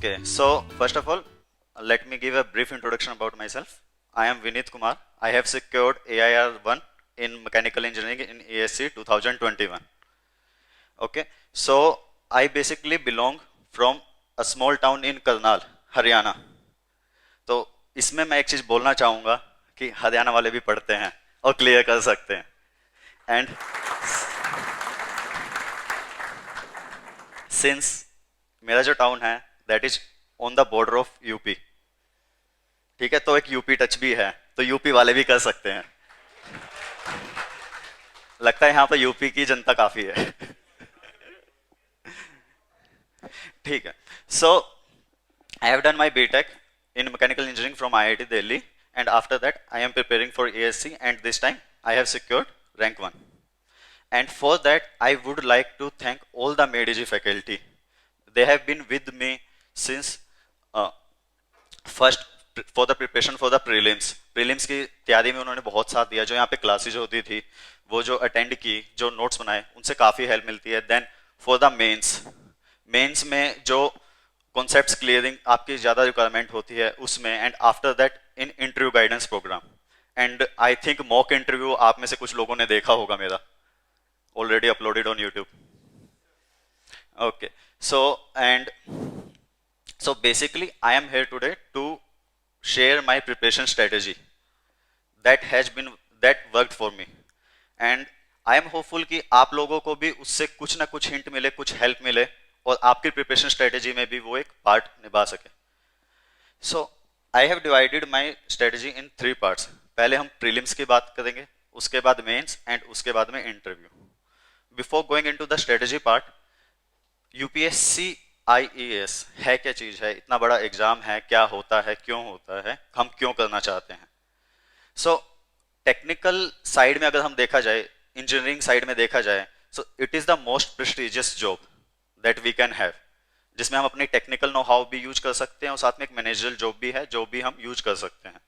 Okay, so first of all, let me give a brief introduction about myself. I am Vinit Kumar. I have secured AIR 1 in mechanical engineering in ASC 2021. Okay, so I basically belong from a small town in Karnal, Haryana. तो इसमें मैं एक चीज बोलना चाहूंगा कि हरियाणा वाले भी पढ़ते हैं और क्लियर कर सकते हैं. एंड सिंस मेरा जो टाउन है that is on the border of UP, ठीक है, तो एक यूपी टच भी है, तो यूपी वाले भी कर सकते हैं. लगता है यहाँ पे यूपी की जनता काफी है. ठीक है. So I have done my BTech in mechanical engineering from IIT Delhi, and after that I am preparing for ASC, and this time I have secured rank 1. And for that I would like to thank all the MedEG faculty. They have been with me since first for the preparation for the prelims की तैयारी में उन्होंने बहुत साथ दिया. जो यहाँ पे क्लासेज होती थी वो जो अटेंड की, जो नोट्स बनाए, उनसे काफ़ी हेल्प मिलती है. देन फॉर द मेंस में जो कॉन्सेप्ट्स क्लियरिंग आपकी ज़्यादा रिक्वायरमेंट होती है उसमें, and after that in interview guidance program. And I think mock interview आप में से कुछ लोगों ने देखा होगा मेरा, already uploaded on YouTube. Okay, so basically I am here today to share my preparation strategy that worked for me, and I am hopeful कि आप लोगों को भी उससे कुछ ना कुछ हिंट मिले, कुछ हेल्प मिले, और आपकी प्रिपरेशन स्ट्रेटेजी में भी वो एक पार्ट निभा सके. So I have divided my strategy in 3 parts. पहले हम प्रीलिम्स की बात करेंगे, उसके बाद मेंस, एंड उसके बाद में interview. Before going into the strategy part, UPSC IES है क्या चीज है, इतना बड़ा एग्जाम है, क्या होता है, क्यों होता है, हम क्यों करना चाहते हैं. सो टेक्निकल साइड में अगर हम देखा जाए, इंजीनियरिंग साइड में देखा जाए, so it is the most prestigious job that we can have, जिसमें हम अपनी टेक्निकल नो हाउ भी यूज कर सकते हैं, और साथ में एक मैनेजरल जॉब भी है जो भी हम यूज कर सकते हैं.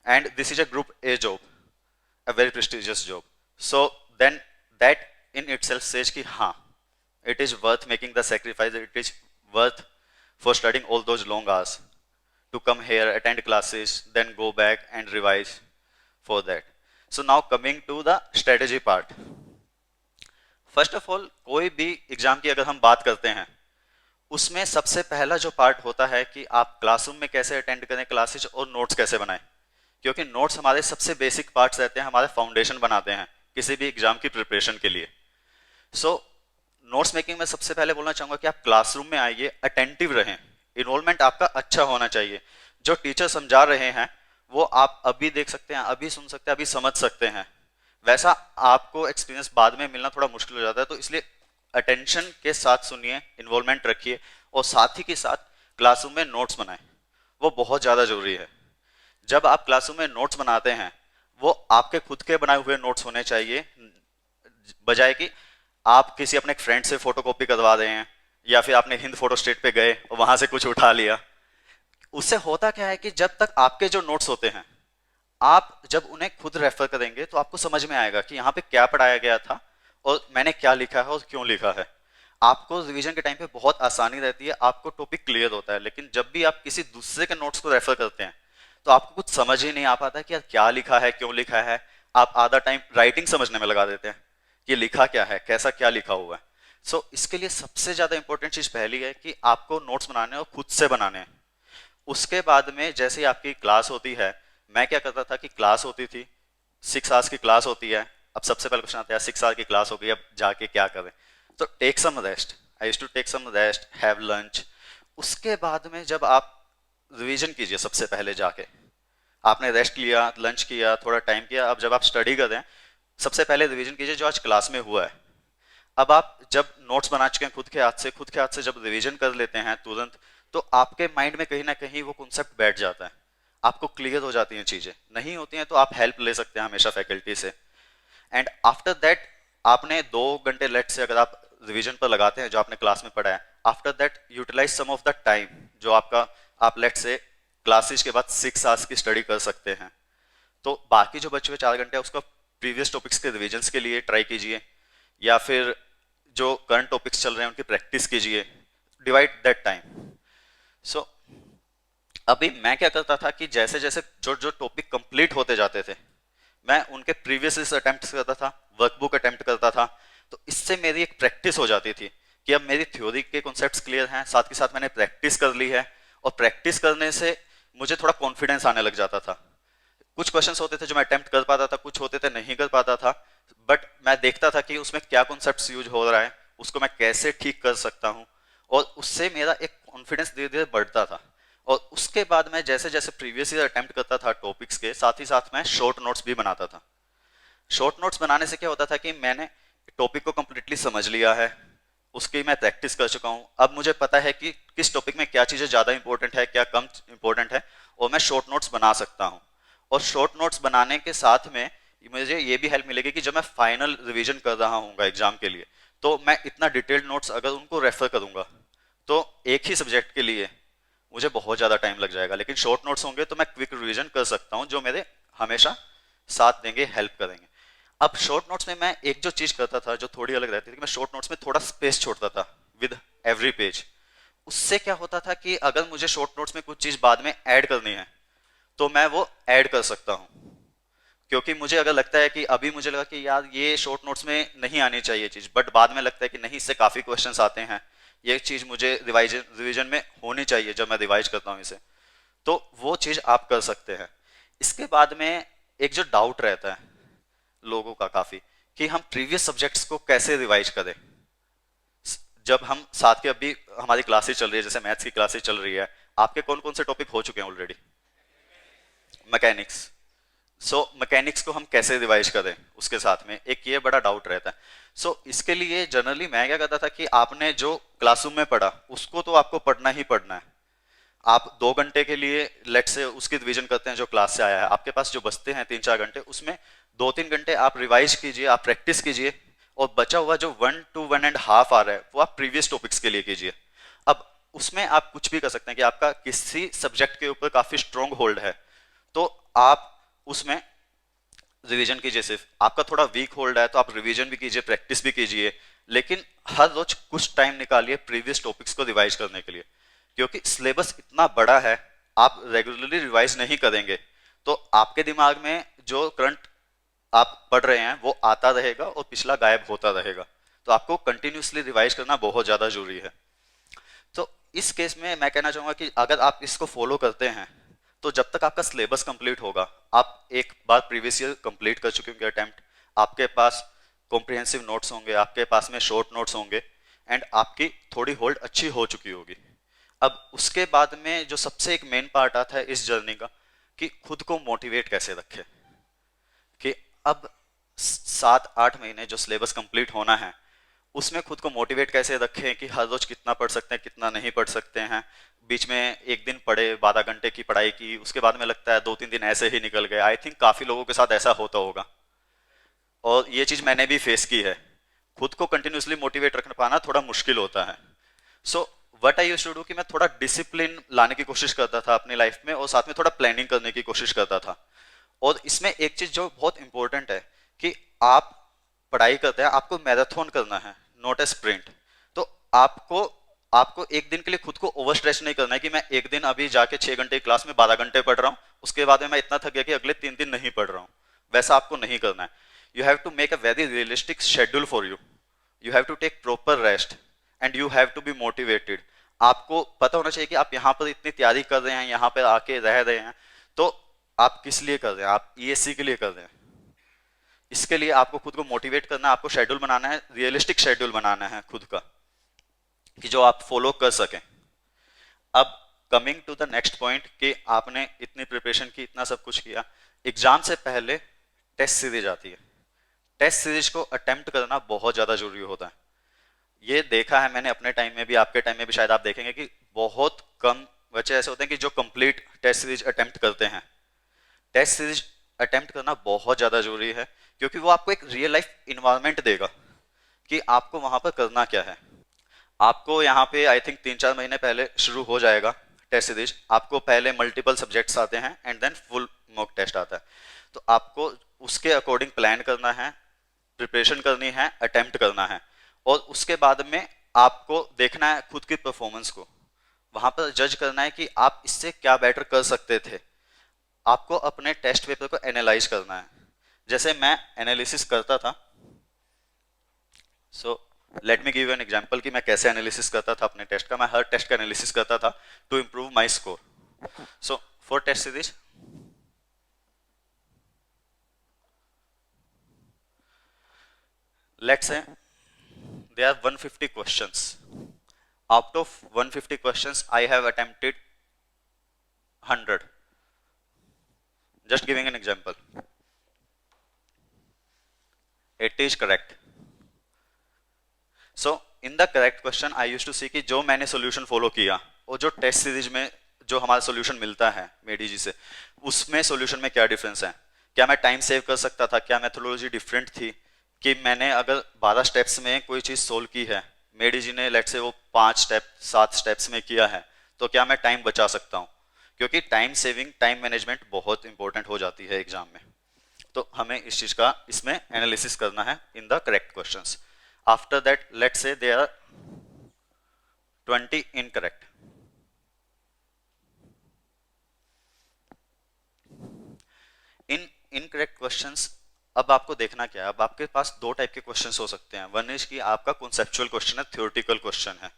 And this is a group A job, a very prestigious job. So then that in itself says कि हाँ, it is worth making the sacrifice, it is worth for studying all those long hours to come here, attend classes, then go back and revise for that. So now coming to the strategy part. First of all, कोई भी exam की अगर हम बात करते हैं, उसमें सबसे पहला जो पार्ट होता है कि आप क्लासरूम में कैसे अटेंड करें क्लासेज और नोट्स कैसे बनाएं, क्योंकि नोट्स हमारे सबसे बेसिक पार्ट्स रहते हैं, हमारे फाउंडेशन बनाते हैं किसी भी एग्जाम की प्रिपरेशन के लिए. सो नोट्स मेकिंग में सबसे पहले बोलना चाहूंगा कि आप क्लासरूम में आइए, अटेंटिव रहें, इन्वॉल्वमेंट आपका अच्छा होना चाहिए. जो टीचर समझा रहे हैं वो आप अभी देख सकते हैं, अभी सुन सकते हैं, अभी समझ सकते हैं. वैसा आपको एक्सपीरियंस बाद में मिलना थोड़ा मुश्किल हो जाता है, तो इसलिए अटेंशन के साथ सुनिए, इन्वॉल्वमेंट रखिए, और साथ ही के साथ क्लासरूम में नोट्स बनाएं, वो बहुत ज़्यादा जरूरी है. जब आप क्लासरूम में नोट्स बनाते हैं वो आपके खुद के बनाए हुए नोट्स होने चाहिए, बजाय कि आप किसी अपने फ्रेंड से फोटोकॉपी करवा रहे हैं, या फिर आपने हिंद फोटो स्टेट पे गए और वहां से कुछ उठा लिया. उससे होता क्या है कि जब तक आपके जो नोट्स होते हैं, आप जब उन्हें खुद रेफर करेंगे तो आपको समझ में आएगा कि यहाँ पे क्या पढ़ाया गया था और मैंने क्या लिखा है और क्यों लिखा है. आपको रिवीजन के टाइम पे बहुत आसानी रहती है, आपको टॉपिक क्लियर होता है. लेकिन जब भी आप किसी दूसरे के नोट्स को रेफर करते हैं तो आपको कुछ समझ ही नहीं आ पाता कि यार क्या लिखा है, क्यों लिखा है. आप आधा टाइम राइटिंग समझने में लगा देते हैं कि लिखा क्या है, कैसा क्या लिखा हुआ है. सो इसके लिए सबसे ज्यादा इंपॉर्टेंट चीज पहली है कि आपको नोट्स बनाने और खुद से बनाने हैं. उसके बाद में जैसे ही आपकी क्लास होती है, मैं क्या करता था कि क्लास होती थी, 6 आवर्स की क्लास होती है. अब सबसे पहले क्वेश्चन आता है 6 आवर की क्लास हो गई, अब जाके क्या करें. तो take some rest. I used to take some rest, have lunch. उसके बाद में जब आप रिवीजन कीजिए, सबसे पहले जाके आपने रेस्ट लिया, लंच किया, थोड़ा टाइम किया, अब जब आप स्टडी कर रहे हैं सबसे पहले रिवीजन कीजिए जो आज क्लास में हुआ है. अब आप जब नोट्स बना चुके हैं खुद के हाथ से जब रिवीजन कर लेते हैं तुरंत, तो आपके माइंड में कहीं ना कहीं वो कॉन्सेप्ट बैठ जाता है, आपको क्लियर हो जाती हैं चीजें. नहीं होती हैं तो आप हेल्प ले सकते हैं हमेशा फैकल्टी से. एंड आफ्टर दैट आपने 2 घंटे लेट से अगर आप रिवीजन पर लगाते हैं जो आपने क्लास में पढ़ा है, after that utilise some of the time जो आपका, आप लेट से क्लासेज के बाद 6 आवर्स की स्टडी कर सकते हैं. तो बाकी जो बचे हुए 4 घंटे उसका प्रीवियस टॉपिक्स के रिविजन्स के लिए ट्राई कीजिए, या फिर जो करंट टॉपिक्स चल रहे हैं उनकी प्रैक्टिस कीजिए. Divide that time. सो अभी मैं क्या करता था कि जैसे जैसे जो जो टॉपिक कंप्लीट होते जाते थे, मैं उनके प्रीवियस अटेम्प्ट करता था, वर्कबुक अटेम्प्ट करता था। तो इससे मेरी एक प्रैक्टिस हो जाती थी कि अब मेरी थ्योरी के कॉन्सेप्ट्स क्लियर हैं, साथ के साथ मैंने प्रैक्टिस कर ली है, और प्रैक्टिस करने से मुझे थोड़ा कॉन्फिडेंस आने लग जाता था। कुछ क्वेश्चंस होते थे जो मैं अटेम्प्ट कर पाता था, कुछ होते थे नहीं कर पाता था, बट मैं देखता था कि उसमें क्या कॉन्सेप्ट्स यूज हो रहा है, उसको मैं कैसे ठीक कर सकता हूँ, और उससे मेरा एक कॉन्फिडेंस धीरे धीरे बढ़ता था। और उसके बाद मैं जैसे जैसे प्रीवियस ईयर अटेम्प्ट करता था टॉपिक्स के, साथ ही साथ मैं शॉर्ट नोट्स भी बनाता था। शॉर्ट नोट्स बनाने से क्या होता था कि मैंने टॉपिक को कंप्लीटली समझ लिया है, उसकी मैं प्रैक्टिस कर चुका हूँ, अब मुझे पता है कि किस टॉपिक में क्या चीज़ें ज़्यादा इंपॉर्टेंट है, क्या कम इंपॉर्टेंट है, और मैं शॉर्ट नोट्स बना सकता हूँ। और शॉर्ट नोट्स बनाने के साथ में मुझे ये भी हेल्प मिलेगी कि जब मैं फाइनल रिवीजन कर रहा हूँ एग्जाम के लिए, तो मैं इतना डिटेल्ड नोट्स अगर उनको रेफर करूंगा, तो एक ही सब्जेक्ट के लिए मुझे बहुत ज़्यादा टाइम लग जाएगा। लेकिन शॉर्ट नोट्स होंगे तो मैं क्विक रिवीजन कर सकता हूँ, जो मेरे हमेशा साथ देंगे, हेल्प करेंगे। अब शॉर्ट नोट्स में मैं एक जो चीज करता था जो थोड़ी अलग रहती थी, कि मैं शॉर्ट नोट्स में थोड़ा स्पेस छोड़ता था विद एवरी पेज। उससे क्या होता था कि अगर मुझे शॉर्ट नोट्स में कुछ चीज बाद में ऐड करनी है, तो मैं वो ऐड कर सकता हूँ। क्योंकि मुझे अगर लगता है कि अभी मुझे लगा कि यार ये शॉर्ट नोट्स में नहीं आनी चाहिए चीज, बट बाद में लगता है कि नहीं, इससे काफी क्वेश्चंस आते हैं, ये चीज मुझे रिवीजन में होनी चाहिए जब मैं रिवाइज करता हूँ इसे, तो वो चीज आप कर सकते हैं। इसके बाद में एक जो डाउट रहता है लोगों का काफी, कि हम प्रीवियस सब्जेक्ट्स को कैसे रिवाइज करें। जब हम साथ के अभी हमारी क्लासेस चल रही है, जैसे मैथ्स की क्लासेस चल रही है, आपके कौन कौन से टॉपिक हो चुके हैं ऑलरेडी? मैकेनिक्स। सो मैकेनिक्स को हम कैसे रिवाइज करें, उसके साथ में एक ये बड़ा डाउट रहता है। इसके लिए जनरली मैं क्या करता था कि आपने जो क्लासरूम में पढ़ा उसको तो आपको पढ़ना ही पढ़ना है। आप 2 घंटे के लिए लेट से उसकी रिवीजन करते हैं जो क्लास से आया है, आपके पास जो बचते हैं 3-4 घंटे, उसमें 2-3 घंटे आप रिवाइज कीजिए, आप प्रैक्टिस कीजिए, और बचा हुआ जो 1 to 1.5 आ रहा है वो आप प्रीवियस टॉपिक्स के लिए कीजिए। अब उसमें आप कुछ भी कर सकते हैं कि आपका किसी सब्जेक्ट के ऊपर काफी स्ट्रॉन्ग होल्ड है, तो आप उसमें रिवीजन कीजिए। सिर्फ आपका थोड़ा वीक होल्ड है तो आप रिवीजन भी कीजिए, प्रैक्टिस भी कीजिए, लेकिन हर रोज कुछ टाइम निकालिए प्रीवियस टॉपिक्स को रिवाइज करने के लिए। क्योंकि सिलेबस इतना बड़ा है, आप रेगुलरली रिवाइज नहीं करेंगे तो आपके दिमाग में जो करंट आप पढ़ रहे हैं वो आता रहेगा और पिछला गायब होता रहेगा। तो आपको कंटिन्यूसली रिवाइज करना बहुत ज्यादा जरूरी है। तो इस केस में मैं कहना चाहूंगा कि अगर आप इसको फॉलो करते हैं, तो जब तक आपका सिलेबस कंप्लीट होगा, आप एक बार प्रीवियस ईयर कंप्लीट कर चुके होंगे अटेम्प्ट, आपके पास कॉम्प्रिहेंसिव नोट्स होंगे, आपके पास में शॉर्ट नोट्स होंगे, एंड आपकी थोड़ी होल्ड अच्छी हो चुकी होगी। अब उसके बाद में जो सबसे एक मेन पार्ट आता है इस जर्नी का, कि खुद को मोटिवेट कैसे रखें। कि अब 7-8 महीने जो सिलेबस कंप्लीट होना है, उसमें खुद को मोटिवेट कैसे रखें कि हर रोज कितना पढ़ सकते हैं, कितना नहीं पढ़ सकते हैं। बीच में एक दिन पढ़े, 12 घंटे की पढ़ाई की, उसके बाद में लगता है 2-3 दिन ऐसे ही निकल गए। आई थिंक काफी लोगों के साथ ऐसा होता होगा, और ये चीज मैंने भी फेस की है। खुद को कंटिन्यूसली मोटिवेट रख पाना थोड़ा मुश्किल होता है। So what I used to do, कि मैं थोड़ा डिसिप्लिन लाने की कोशिश करता था अपनी लाइफ में, और साथ में थोड़ा प्लानिंग करने की कोशिश करता था। और इसमें एक चीज जो बहुत इंपॉर्टेंट है, कि आप पढ़ाई करते हैं, आपको मैराथन करना है, नॉट ए स्प्रिंट। तो आपको आपको एक दिन के लिए खुद को ओवर स्ट्रेच नहीं करना है कि मैं एक दिन अभी जाके 6 घंटे की क्लास में 12 घंटे पढ़ रहा हूँ, उसके बाद में मैं इतना थक गया कि अगले 3 दिन नहीं पढ़ रहा हूँ। वैसा आपको नहीं करना है। You have to make a very realistic schedule for you. You have to take proper rest, and you have to be motivated. आपको पता होना चाहिए कि आप यहाँ पर इतनी तैयारी कर रहे हैं, यहाँ पर आके रह रहे हैं, तो आप किस लिए कर रहे हैं? आप ईएससी के लिए कर रहे हैं। इसके लिए आपको खुद को मोटिवेट करना है, आपको शेड्यूल बनाना है, रियलिस्टिक शेड्यूल बनाना है खुद का, कि जो आप फॉलो कर सकें। अब coming to the next point, कि आपने इतनी प्रिपरेशन की, इतना सब कुछ किया, एग्जाम से पहले टेस्ट सीरीज आती है। टेस्ट सीरीज को अटेम्प्ट करना बहुत ज्यादा जरूरी होता है। ये देखा है मैंने अपने टाइम में भी, आपके टाइम में भी शायद आप देखेंगे कि बहुत कम बच्चे ऐसे होते हैं कि जो कंप्लीट टेस्ट सीरीज अटेम्प्ट करते हैं। टेस्ट सीरीज अटेम्प्ट करना बहुत ज्यादा जरूरी है, क्योंकि वो आपको एक रियल लाइफ इन्वायरमेंट देगा कि आपको वहां पर करना क्या है। आपको यहाँ पे आई थिंक 3-4 महीने पहले शुरू हो जाएगा टेस्ट सीरीज। आपको पहले मल्टीपल सब्जेक्ट्स आते हैं, and then full mock test आता है। तो आपको उसके अकॉर्डिंग प्लान करना है, प्रिपरेशन करनी है, अटेम्प्ट करना है, और उसके बाद में आपको देखना है खुद की परफॉर्मेंस को। वहां पर जज करना है कि आप इससे क्या बेटर कर सकते थे। आपको अपने टेस्ट पेपर को एनालाइज करना है। जैसे मैं एनालिसिस करता था, so let me give you an example कि मैं कैसे एनालिसिस करता था अपने टेस्ट का। मैं हर टेस्ट का एनालिसिस करता था to improve my score. So for test series, let's say there are 150 questions. Out of 150 questions I have attempted 100. Just giving an example. 80 is correct. So in the correct question I used to see कि जो मैंने solution follow किया और जो test series में जो हमारा solution मिलता है मेडीजी से, उसमें सोल्यूशन में क्या डिफरेंस है। क्या मैं टाइम सेव कर सकता था, क्या मेथोडोलॉजी डिफरेंट थी, कि मैंने अगर 12 स्टेप्स में कोई चीज़ सोल्व की है, मेडीजी ने लेट से वो 5 स्टेप 7 स्टेप्स में किया है, तो क्या मैं टाइम बचा सकता हूँ। क्योंकि टाइम सेविंग, टाइम मैनेजमेंट बहुत इंपॉर्टेंट हो जाती है एग्जाम में। तो हमें इस चीज़ का इसमें एनालिसिस करना है in the correct questions. After that let say there are 20 incorrect. In incorrect questions, अब आपको देखना क्या है। अब आपके पास दो टाइप के क्वेश्चंस हो सकते हैं। वन इज कि आपका कॉन्सेप्चुअल क्वेश्चन है, थ्योरेटिकल क्वेश्चन है,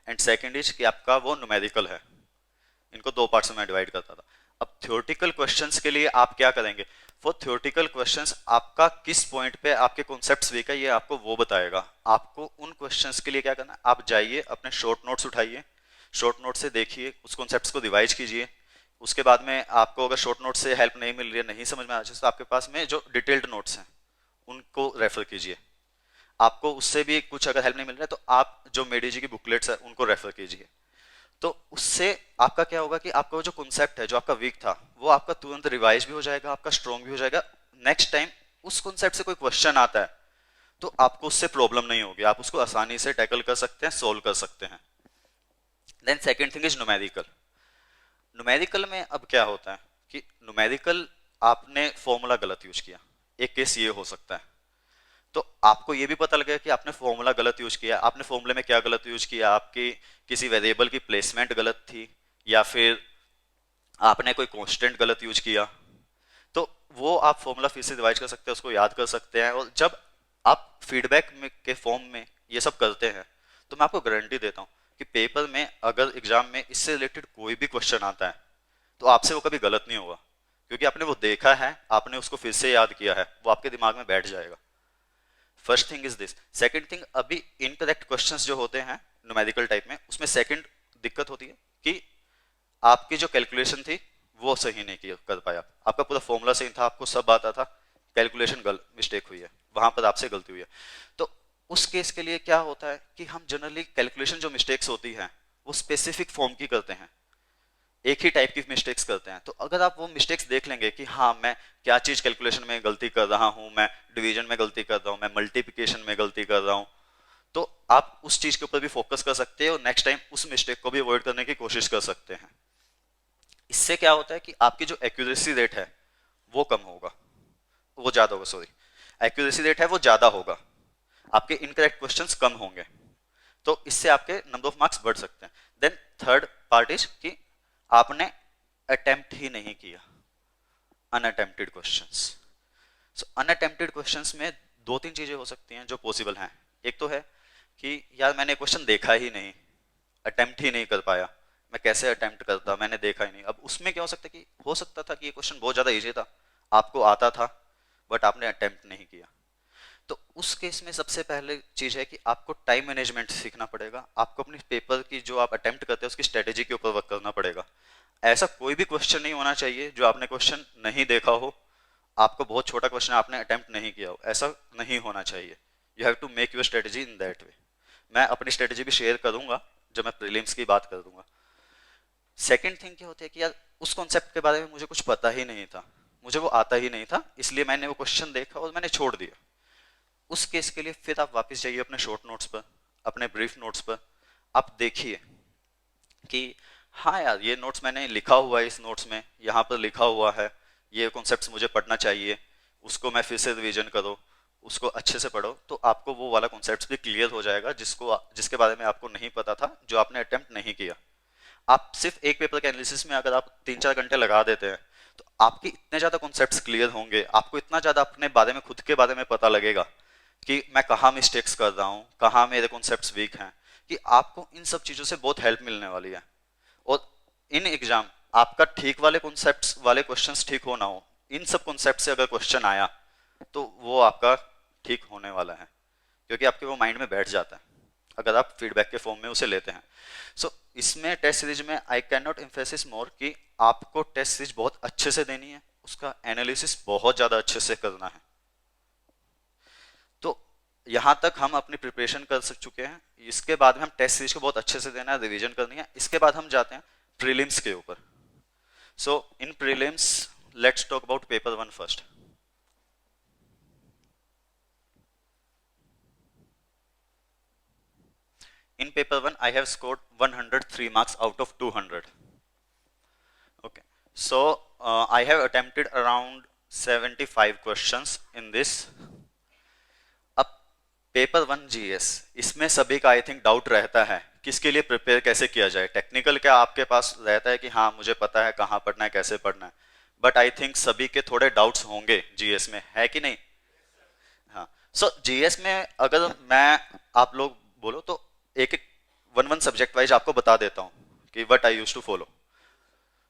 एंड सेकंड इज कि आपका वो न्यूमेरिकल है। इनको दो पार्ट्स में मैं डिवाइड करता था। अब थ्योरेटिकल क्वेश्चंस के लिए आप क्या करेंगे, फॉर थ्योरेटिकल क्वेश्चंस आपका किस पॉइंट पे आपके कॉन्सेप्ट्स वीक है ये आपको वो बताएगा। आपको उन क्वेश्चंस के लिए क्या करना है, आप जाइए अपने शॉर्ट नोट्स उठाइए, शॉर्ट नोट से देखिए, उस कॉन्सेप्ट्स को रिवाइज कीजिए। उसके बाद में आपको अगर शॉर्ट नोट से हेल्प नहीं मिल रही है, नहीं समझ में आ रहा है, तो आपके पास में जो डिटेल्ड नोट्स हैं उनको रेफर कीजिए। आपको उससे भी कुछ अगर हेल्प नहीं मिल रहा है तो आप जो मेडीजी की बुकलेट्स है उनको रेफर कीजिए। तो उससे आपका क्या होगा कि आपका जो कॉन्सेप्ट है जो आपका वीक था वो आपका तुरंत रिवाइज भी हो जाएगा, आपका स्ट्रॉन्ग भी हो जाएगा। नेक्स्ट टाइम उस कॉन्सेप्ट से कोई क्वेश्चन आता है तो आपको उससे प्रॉब्लम नहीं होगी, आप उसको आसानी से टैकल कर सकते हैं, सोल्व कर सकते हैं। Then second thing is numerical. Numerical में अब क्या होता है कि न्यूमेरिकल आपने फॉर्मूला गलत यूज किया। एक केस ये हो सकता है, तो आपको ये भी पता लगे कि आपने फॉर्मूला गलत यूज किया। आपने फॉर्मूले में क्या गलत यूज किया, आपकी किसी वेरिएबल की प्लेसमेंट गलत थी, या फिर आपने कोई कांस्टेंट गलत यूज किया। तो वो आप फॉर्मूला फिर से रिवाइज कर सकते हैं, उसको याद कर सकते हैं। और जब आप फीडबैक में के फॉर्म में ये सब करते हैं तो मैं आपको गारंटी देता हूँ कि पेपर में अगर एग्जाम में इससे रिलेटेड कोई भी क्वेश्चन आता है तो आपसे वो कभी गलत नहीं होगा, क्योंकि आपने वो देखा है, आपने उसको फिर से याद किया है, वो आपके दिमाग में बैठ जाएगा। First thing is this. Second thing, अभी इनकरेक्ट क्वेश्चंस जो होते हैं न्यूमेरिकल टाइप में, उसमें सेकंड दिक्कत होती है कि आपकी जो कैलकुलेशन थी वो सही नहीं कर पाया। आपका पूरा फॉर्मूला सही था, आपको सब आता था, कैलकुलेशन मिस्टेक हुई है, वहां पर आपसे गलती हुई है। तो उस केस के लिए क्या होता है कि हम जनरली कैलकुलेशन जो मिस्टेक्स होती हैं वो स्पेसिफिक फॉर्म की करते हैं, एक ही टाइप की मिस्टेक्स करते हैं। तो अगर आप वो मिस्टेक्स देख लेंगे कि हाँ मैं क्या चीज कैलकुलेशन में गलती कर रहा हूँ, मैं डिवीजन में गलती कर रहा हूँ, मैं मल्टीप्लिकेशन में गलती कर रहा हूँ, तो आप उस चीज के ऊपर भी फोकस कर सकते हैं और नेक्स्ट टाइम उस मिस्टेक को भी अवॉइड करने की कोशिश कर सकते हैं। इससे क्या होता है कि आपकी जो एक्यूरेसी रेट है वो कम होगा, वो ज्यादा होगा, सॉरी, एक्यूरेसी रेट है वो ज्यादा होगा, आपके इनकरेक्ट क्वेश्चंस कम होंगे। तो इससे आपके नंबर ऑफ मार्क्स बढ़ सकते हैं। देन थर्ड पार्ट इज कि आपने अटेम्प्ट ही नहीं किया, अनअटेम्प्टेड क्वेश्चंस। सो अनअटेम्प्टेड क्वेश्चंस में दो तीन चीजें हो सकती हैं जो पॉसिबल हैं। एक तो है कि यार मैंने क्वेश्चन देखा ही नहीं, अटेम्प्ट ही नहीं कर पाया, मैं कैसे अटेम्प्ट करता, मैंने देखा ही नहीं। अब उसमें क्या हो सकता है कि हो सकता था कि ये क्वेश्चन बहुत ज्यादा इजी था, आपको आता था, बट आपने अटेम्प्ट नहीं किया। तो उस केस में सबसे पहले चीज है कि आपको टाइम मैनेजमेंट सीखना पड़ेगा। आपको अपने पेपर की जो आप अटेम्प्ट करते हैं उसकी स्ट्रेटेजी के ऊपर वर्क करना पड़ेगा। ऐसा कोई भी क्वेश्चन नहीं होना चाहिए जो आपने क्वेश्चन नहीं देखा हो, आपको बहुत छोटा क्वेश्चन आपने अटेम्प्ट नहीं किया हो, ऐसा नहीं होना चाहिए। You have to make your strategy in that way. मैं अपनी स्ट्रेटेजी भी शेयर करूंगा जब मैं प्रीलिम्स की बात कर दूंगा। सेकेंड थिंग क्या होती है कि यार उस कॉन्सेप्ट के बारे में मुझे कुछ पता ही नहीं था, मुझे वो आता ही नहीं था, इसलिए मैंने वो क्वेश्चन देखा और मैंने छोड़ दिया। उस केस के लिए फिर आप वापस जाइए अपने शॉर्ट नोट्स पर, अपने ब्रीफ नोट्स पर, आप देखिए कि हाँ यार ये नोट्स मैंने लिखा हुआ है, इस नोट्स में यहाँ पर लिखा हुआ है ये कॉन्सेप्ट्स मुझे पढ़ना चाहिए, उसको मैं फिर से रिवीजन करो, उसको अच्छे से पढ़ो, तो आपको वो वाला कॉन्सेप्ट्स भी क्लियर हो जाएगा जिसके बारे में आपको नहीं पता था, जो आपने अटेम्प्ट नहीं किया। आप सिर्फ एक पेपर के एनालिसिस में अगर आप 3-4 घंटे लगा देते हैं तो आपके इतने ज़्यादा कॉन्सेप्ट्स क्लियर होंगे, आपको इतना ज़्यादा अपने बारे में, खुद के बारे में पता लगेगा कि मैं कहाँ मिस्टेक्स कर रहा हूँ, कहाँ मेरे कॉन्सेप्ट्स वीक हैं, कि आपको इन सब चीज़ों से बहुत हेल्प मिलने वाली है। और इन एग्जाम आपका ठीक वाले कॉन्सेप्ट्स वाले क्वेश्चंस ठीक हो ना हो, इन सब कॉन्सेप्ट से अगर क्वेश्चन आया तो वो आपका ठीक होने वाला है, क्योंकि आपके वो माइंड में बैठ जाता है अगर आप फीडबैक के फॉर्म में उसे लेते हैं। सो इसमें टेस्ट सीरीज में आई कैन नॉट एम्फेसिस मोर कि आपको टेस्ट सीरीज बहुत अच्छे से देनी है, उसका एनालिसिस बहुत ज़्यादा अच्छे से करना है। तो यहाँ तक हम अपनी प्रिपरेशन कर चुके हैं, इसके बाद में हम टेस्ट सीरीज को बहुत अच्छे से देना है, रिवीजन करनी है। इसके बाद हम जाते हैं प्रीलिम्स के ऊपर। So in prelims let's talk about paper 1 first. In paper 1 I have scored 103 marks out of 200. Okay, so I have attempted around 75 questions in this. अब पेपर 1 जीएस, इसमें सभी का आई थिंक डाउट रहता है किसके लिए प्रिपेयर कैसे किया जाए। टेक्निकल क्या आपके पास रहता है कि हाँ मुझे पता है कहाँ पढ़ना है, कैसे पढ़ना है, बट आई थिंक सभी के थोड़े डाउट्स होंगे जीएस में, है कि नहीं? हाँ, सो जीएस में अगर मैं, आप लोग बोलो तो एक एक वन सब्जेक्ट वाइज आपको बता देता हूँ कि what I use to follow.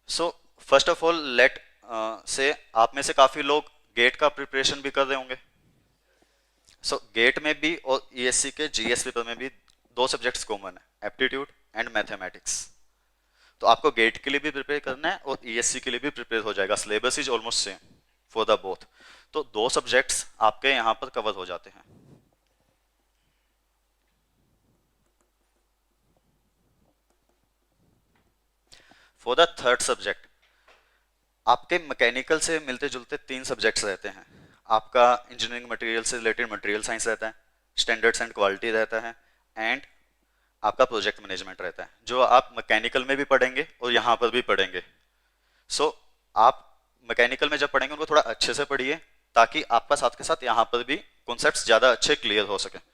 So first of all let say आप में से काफी लोग गेट का प्रिपरेशन भी कर रहे होंगे। सो गेट में भी और ईएससी के जीएस पेपर में भी दो सब्जेक्ट्स कॉमन है, एप्टीट्यूड एंड मैथमेटिक्स। तो आपको गेट के लिए भी प्रिपेयर करना है और ईएससी के लिए भी प्रिपेयर हो जाएगा, syllabus is almost same for the both. तो दो सब्जेक्ट्स आपके यहाँ पर कवर हो जाते हैं। फॉर द थर्ड सब्जेक्ट आपके मैकेनिकल से मिलते जुलते 3 सब्जेक्ट्स रहते हैं। आपका इंजीनियरिंग मटेरियल से रिलेटेड मटेरियल साइंस रहता है, स्टैंडर्ड्स एंड क्वालिटी रहता है, एंड आपका प्रोजेक्ट मैनेजमेंट रहता है, जो आप मैकेनिकल में भी पढ़ेंगे और यहाँ पर भी पढ़ेंगे। सो आप मैकेनिकल में जब पढ़ेंगे उनको थोड़ा अच्छे से पढ़िए ताकि आपका साथ के साथ यहाँ पर भी कॉन्सेप्ट्स ज़्यादा अच्छे क्लियर हो सके।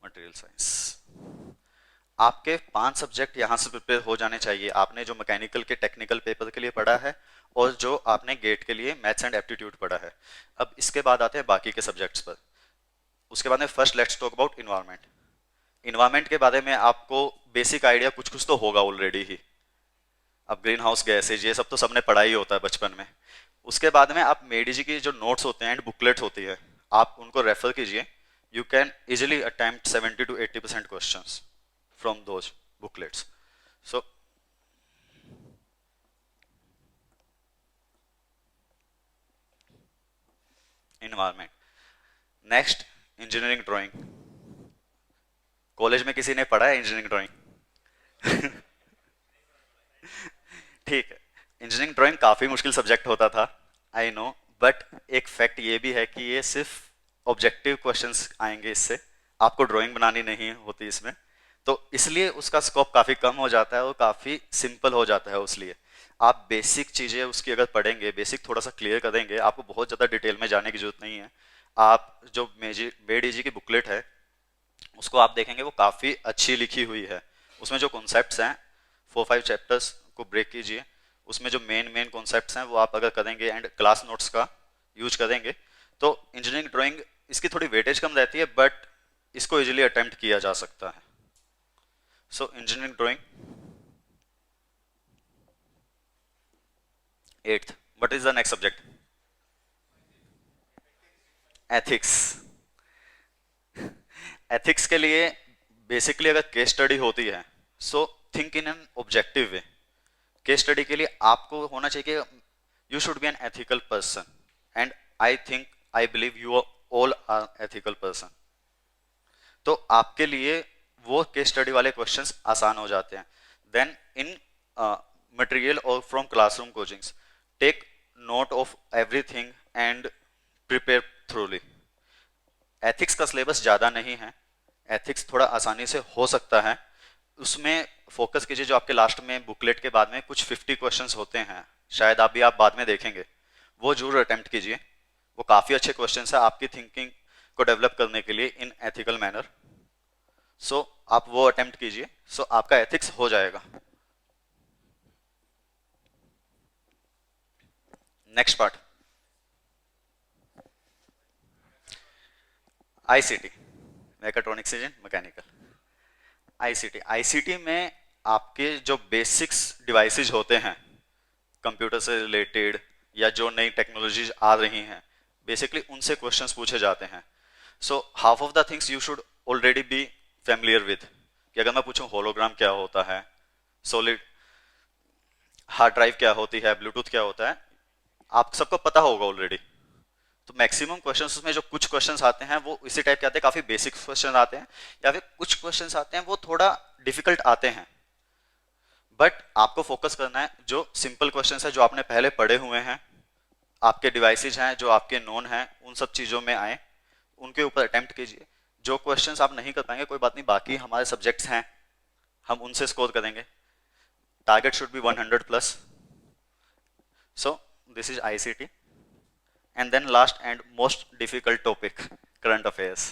मटेरियल साइंस आपके 5 सब्जेक्ट यहाँ से प्रिपेयर हो जाने चाहिए, आपने जो मैकेनिकल के टेक्निकल पेपर के लिए पढ़ा है और जो आपने गेट के लिए मैथ्स एंड एप्टीट्यूड पढ़ा है। अब इसके बाद आते हैं बाकी के सब्जेक्ट्स पर। उसके बाद में first let's talk about environment. Environment के बारे में आपको बेसिक आइडिया कुछ कुछ तो होगा ऑलरेडी ही। अब ग्रीन हाउस गैसेज ये सब तो सबने पढ़ा ही होता है बचपन में। उसके बाद में आप मेडी जी की जो नोट्स होते हैं एंड बुकलेट्स होती है, आप उनको रेफर कीजिए। You can easily attempt 70 to 80% questions from those booklets. So environment. Next, engineering drawing. College में किसी ने पढ़ा है इंजीनियरिंग ड्राइंग? ठीक है, इंजीनियरिंग ड्राइंग काफी मुश्किल सब्जेक्ट होता था, आई नो, बट एक फैक्ट ये भी है कि ये सिर्फ ऑब्जेक्टिव क्वेश्चंस आएंगे इससे, आपको ड्राइंग बनानी नहीं होती इसमें, तो इसलिए उसका स्कोप काफी कम हो जाता है और काफी सिंपल हो जाता है। उसलिए आप बेसिक चीजें उसकी अगर पढ़ेंगे, बेसिक थोड़ा सा क्लियर करेंगे, आपको बहुत ज्यादा डिटेल में जाने की जरूरत नहीं है। आप जो मेडी जी की बुकलेट है उसको आप देखेंगे, वो काफी अच्छी लिखी हुई है। उसमें जो कॉन्सेप्ट्स हैं 4-5 चैप्टर्स को ब्रेक कीजिए, उसमें जो मेन कॉन्सेप्ट्स हैं वो आप अगर करेंगे एंड क्लास नोट्स का यूज करेंगे तो इंजीनियरिंग ड्राइंग इसकी थोड़ी वेटेज कम रहती है, बट इसको इजीली अटेम्प्ट किया जा सकता है। So engineering drawing. 8th, what is the next subject? Ethics. Ethics के लिए बेसिकली अगर केस स्टडी होती है, so think in an objective way. Case study के लिए आपको होना चाहिए कि you should be an ethical person, and I think, I believe you all are ethical person. तो आपके लिए वो केस स्टडी वाले क्वेश्चंस आसान हो जाते हैं। देन इन मटेरियल और from classroom coachings, take note of everything and prepare thoroughly. Ethics का सिलेबस ज़्यादा नहीं है, एथिक्स थोड़ा आसानी से हो सकता है। उसमें फोकस कीजिए, जो आपके लास्ट में बुकलेट के बाद में कुछ 50 क्वेश्चंस होते हैं, शायद आप बाद में देखेंगे, वो जरूर अटेम्प्ट कीजिए। वो काफ़ी अच्छे क्वेश्चंस है आपकी थिंकिंग को डेवलप करने के लिए इन एथिकल मैनर। सो आप वो अटेम्प्ट कीजिए, सो आपका एथिक्स हो जाएगा। Next part, ICT, mechatronics engine mechanical. ICT, ICT में आपके जो बेसिक्स डिवाइसेज होते हैं कंप्यूटर से रिलेटेड या जो नई टेक्नोलॉजीज आ रही हैं, बेसिकली उनसे क्वेश्चंस पूछे जाते हैं। So half of the things you should already be familiar with. कि अगर मैं पूछूं होलोग्राम क्या होता है, सॉलिड हार्ड ड्राइव क्या होती है, ब्लूटूथ क्या होता है, आप सबको पता होगा ऑलरेडी। तो मैक्सिमम क्वेश्चंस उसमें जो कुछ क्वेश्चंस आते हैं वो इसी टाइप के आते हैं, काफी बेसिक क्वेश्चन आते हैं, या फिर कुछ क्वेश्चंस आते हैं वो थोड़ा डिफिकल्ट आते हैं। बट आपको फोकस करना है जो सिंपल क्वेश्चंस है, जो आपने पहले पढ़े हुए हैं, आपके डिवाइसेज हैं जो आपके नोन हैं, उन सब चीजों में आए, उनके ऊपर अटेम्प्ट कीजिए। जो क्वेश्चंस आप नहीं कर पाएंगे कोई बात नहीं, बाकी हमारे सब्जेक्ट्स हैं, हम उनसे स्कोर करेंगे। Target should be 100 plus. So this is ICT. And then last and most difficult topic, current affairs.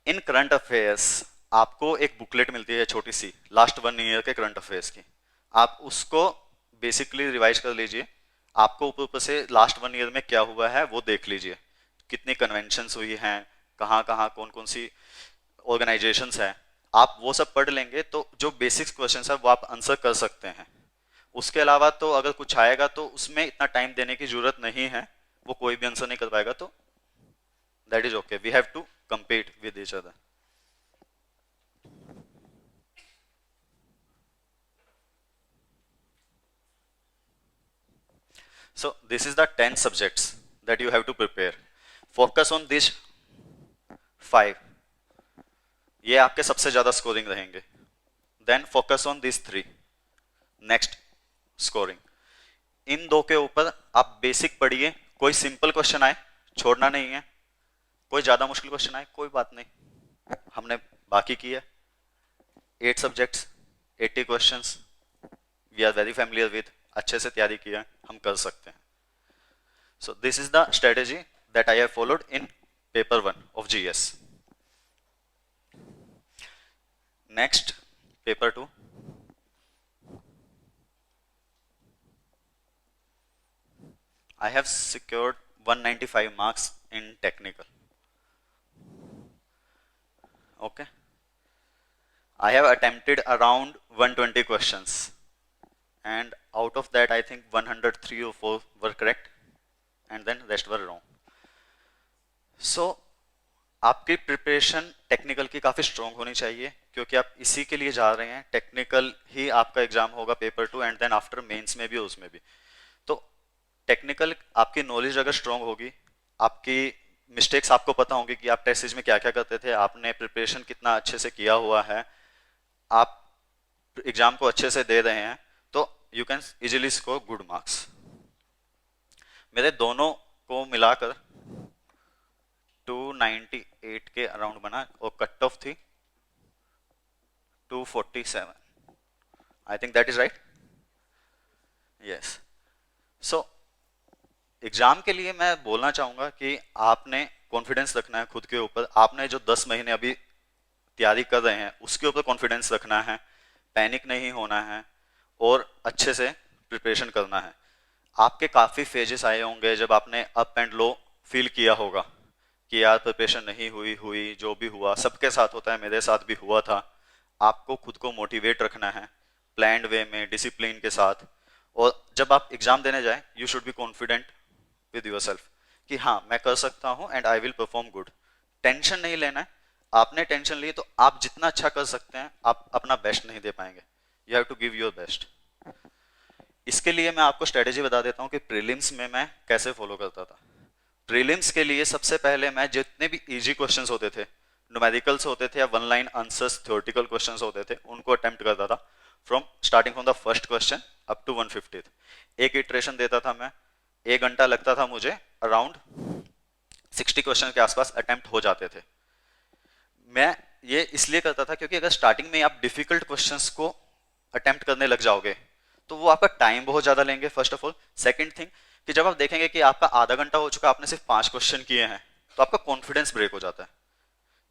In current affairs आपको एक बुकलेट मिलती है छोटी सी, लास्ट 1 ईयर के करंट अफेयर्स की। आप उसको बेसिकली रिवाइज कर लीजिए। आपको ऊपर ऊपर से लास्ट 1 ईयर में क्या हुआ है वो देख लीजिए, कितनी कन्वेंशंस हुई हैं, कहाँ कहाँ कौन कौन सी ऑर्गेनाइजेशंस हैं। आप वो सब पढ़ लेंगे तो जो बेसिक्स क्वेश्चंस है वो आप आंसर कर सकते हैं। उसके अलावा तो अगर कुछ आएगा तो उसमें इतना टाइम देने की जरूरत नहीं है, वो कोई भी आंसर नहीं कर पाएगा, तो that is okay. We have to compete with each other. So this is the 10 subjects that you have to prepare. Focus on these 5. ये आपके सबसे ज्यादा स्कोरिंग रहेंगे। Then focus on these 3. Next scoring. इन दो के ऊपर आप बेसिक पढ़िए, कोई सिंपल क्वेश्चन आए छोड़ना नहीं है, कोई ज्यादा मुश्किल क्वेश्चन आए कोई बात नहीं, हमने बाकी किया 8 subjects 80 questions, we are very familiar with, अच्छे से तैयारी किया, हम कर सकते हैं। So this is the strategy that I have followed in paper 1 of GS. Next paper 2, I have secured 195 marks in technical. Okay. I have attempted around 120 questions, and out of that I think 103 or 4 were correct, and then rest were wrong. So आपकी preparation technical की काफ़ी strong होनी चाहिए, क्योंकि आप इसी के लिए जा रहे हैं। टेक्निकल ही आपका एग्जाम होगा paper 2, and then after mains में भी और उसमें भी। तो टेक्निकल आपकी नॉलेज अगर स्ट्रॉन्ग होगी, आपकी मिस्टेक्स आपको पता होंगी कि आप टेस्ट सीरीज में क्या क्या करते थे, आपने प्रिपरेशन कितना अच्छे से किया हुआ है, आप एग्जाम को अच्छे से दे रहे हैं, तो you can easily score good marks. मेरे दोनों को मिलाकर 298 के अराउंड बना और कट ऑफ थी 247। I think that is right. Yes. So exam के लिए मैं बोलना चाहूंगा कि आपने कॉन्फिडेंस रखना है खुद के ऊपर। आपने जो 10 महीने अभी तैयारी कर रहे हैं उसके ऊपर कॉन्फिडेंस रखना है, पैनिक नहीं होना है और अच्छे से प्रिपरेशन करना है। आपके काफ़ी फेजेस आए होंगे जब आपने अप एंड लो फील किया होगा कि यार प्रिपरेशन नहीं हुई, जो भी हुआ सबके साथ होता है, मेरे साथ भी हुआ था। आपको खुद को मोटिवेट रखना है प्लान्ड वे में, डिसिप्लिन के साथ, और जब आप एग्जाम देने जाए you should be confident with yourself कि हाँ मैं कर सकता हूँ and I will perform good. Tension नहीं लेना है। आपने टेंशन ली तो आप जितना अच्छा कर सकते हैं आप अपना बेस्ट नहीं दे पाएंगे। You have to give your best. इसके लिए मैं आपको स्ट्रेटेजी बता देता हूँ कि प्रीलिम्स में मैं कैसे फॉलो करता था। प्रीलिम्स के लिए सबसे पहले मैं जितने भी इजी क्वेश्चंस होते थे, न्यूमेरिकल्स होते थे या 1 लाइन आंसर्स थ्योरेटिकल क्वेश्चंस होते थे, उनको अटेम्प्ट करता था starting from the first question up to 150। एक इटरेशन देता था मैं, 1 घंटा लगता था मुझे, अराउंड 60 क्वेश्चन के आसपास अटेम्प्ट हो जाते थे। मैं इसलिए करता था क्योंकि अगर स्टार्टिंग में आप डिफिकल्ट क्वेश्चंस को अटेम्प्ट करने लग जाओगे तो वो आपका टाइम बहुत ज़्यादा लेंगे first of all. Second thing कि जब आप देखेंगे कि आपका आधा घंटा हो चुका, आपने सिर्फ 5 क्वेश्चन किए हैं, तो आपका कॉन्फिडेंस ब्रेक हो जाता है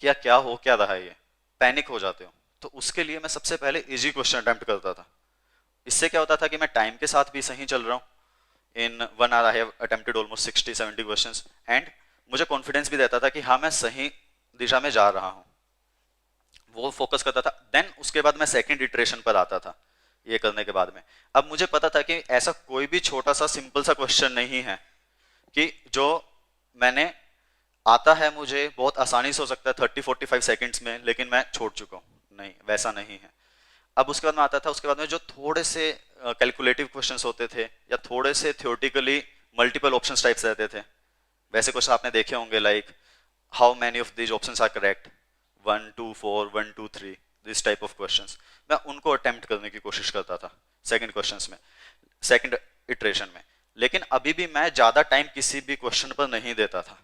कि यार क्या हो क्या रहा है, ये पैनिक हो जाते हो। तो उसके लिए मैं सबसे पहले इजी क्वेश्चन अटेम्प्ट करता था। इससे क्या होता था कि मैं टाइम के साथ भी सही चल रहा हूँ। इन 1 hour I have attempted almost 60-70 questions and मुझे कॉन्फिडेंस भी देता था कि हाँ मैं सही दिशा में जा रहा हूँ, वो फोकस करता था। देन उसके बाद मैं सेकंड इटरेशन पर आता था। ये करने के बाद में अब मुझे पता था कि ऐसा कोई भी छोटा सा सिंपल सा क्वेश्चन नहीं है कि जो मैंने आता है मुझे बहुत आसानी से हो सकता है 30-45 सेकंड्स में, लेकिन मैं छोड़ चुका हूँ। नहीं, वैसा नहीं है। अब उसके बाद में आता था, उसके बाद में जो थोड़े से कैलकुलेटिव क्वेश्चंस होते थे या थोड़े से थ्योरेटिकली मल्टीपल ऑप्शंस टाइप्स रहते थे, वैसे क्वेश्चन आपने देखे होंगे like how many of these options are correct, 1 2 4 1 2 3, this type of questions मैं उनको अटेम्प्ट करने की कोशिश करता था सेकंड क्वेश्चंस में, सेकंड इटरेशन में। लेकिन अभी भी मैं ज्यादा टाइम किसी भी क्वेश्चन पर नहीं देता था,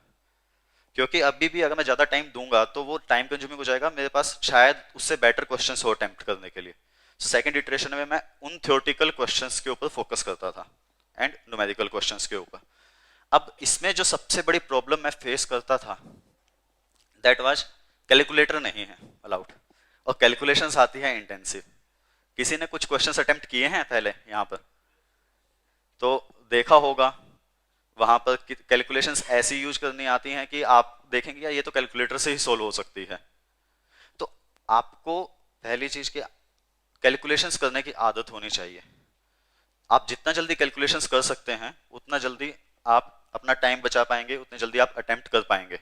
क्योंकि अभी भी अगर मैं ज्यादा टाइम दूंगा तो वो टाइम कंज्यूमिंग हो जाएगा, मेरे पास शायद उससे बेटर क्वेश्चंस हो अटेम्प्ट करने के लिए। सेकंड इटरेशन में मैं उन थ्योरेटिकल क्वेश्चंस के ऊपर फोकस करता था एंड न्यूमेरिकल क्वेश्चंस के ऊपर। अब इसमें जो सबसे बड़ी प्रॉब्लम मैं फेस करता था दैट वाज कैलकुलेटर नहीं है अलाउड, और कैलकुलेशंस आती है इंटेंसिव। किसी ने कुछ क्वेश्चंस अटेम्प्ट किए हैं पहले यहाँ पर तो देखा होगा, वहां पर कैलकुलेशंस ऐसी यूज करनी आती हैं कि आप देखेंगे यार ये तो कैलकुलेटर से ही सोल्व हो सकती है। तो आपको पहली चीज की कैलकुलेशंस करने की आदत होनी चाहिए। आप जितना जल्दी कैलकुलेशंस कर सकते हैं उतना जल्दी आप अपना टाइम बचा पाएंगे, उतनी जल्दी आप अटेम्प्ट कर पाएंगे।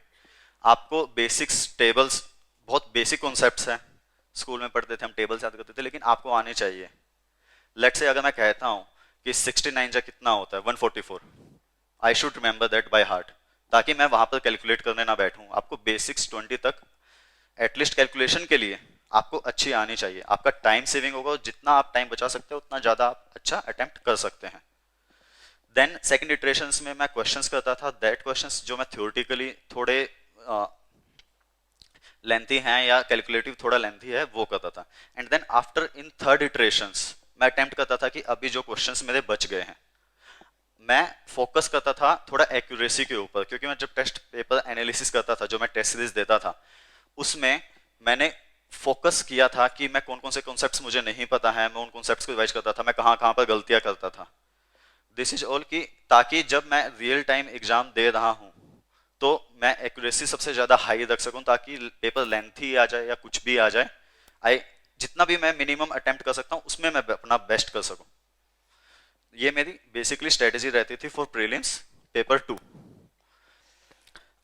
आपको बेसिक्स, टेबल्स, बहुत बेसिक कॉन्सेप्ट्स हैं, स्कूल में पढ़ते थे हम, टेबल्स याद करते थे, लेकिन आपको आने चाहिए। लेट से अगर मैं कहता हूं कि 69 जा कितना होता है 144, I should remember that by heart, ताकि मैं वहां पर कैलकुलेट करने ना बैठूं। आपको बेसिक्स 20 तक एटलीस्ट कैलकुलेशन के लिए आपको अच्छी आनी चाहिए। आपका टाइम सेविंग होगा, जितना आप टाइम बचा सकते हो उतना ज्यादा आप अच्छा अटेम्प्ट कर सकते हैं। देन सेकंड इटरेशंस में मैं क्वेश्चंस करता था, दैट क्वेश्चंस जो मैं थ्योरेटिकली थोड़े लेंथी हैं या कैलकुलेटिव थोड़ा लेंथी है वो करता था। And then after in third iterations मैं अटेम्प्ट करता था कि अभी जो क्वेश्चंस मेरे बच गए हैं मैं फोकस करता था थोड़ा एक्यूरेसी के ऊपर, क्योंकि मैं जब टेस्ट पेपर एनालिसिस करता था, जो मैं टेस्ट सीरीज देता था, उसमें मैंने फोकस किया था कि मैं कौन कौन से कॉन्सेप्ट्स मुझे नहीं पता है, मैं उन कॉन्सेप्ट्स को रिवाइज करता था, मैं कहाँ कहाँ पर गलतियां करता था। दिस इज ऑल की ताकि जब मैं रियल टाइम एग्जाम दे रहा हूँ तो मैं एक्यूरेसी सबसे ज्यादा हाई रख सकूं, ताकि पेपर लेंथी आ जाए या कुछ भी आ जाए, आई जितना भी मैं मिनिमम अटेम्प्ट कर सकता हूँ उसमें मैं अपना बेस्ट कर सकूं। ये मेरी बेसिकली स्ट्रेटेजी रहती थी फॉर प्रीलिम्स पेपर 2।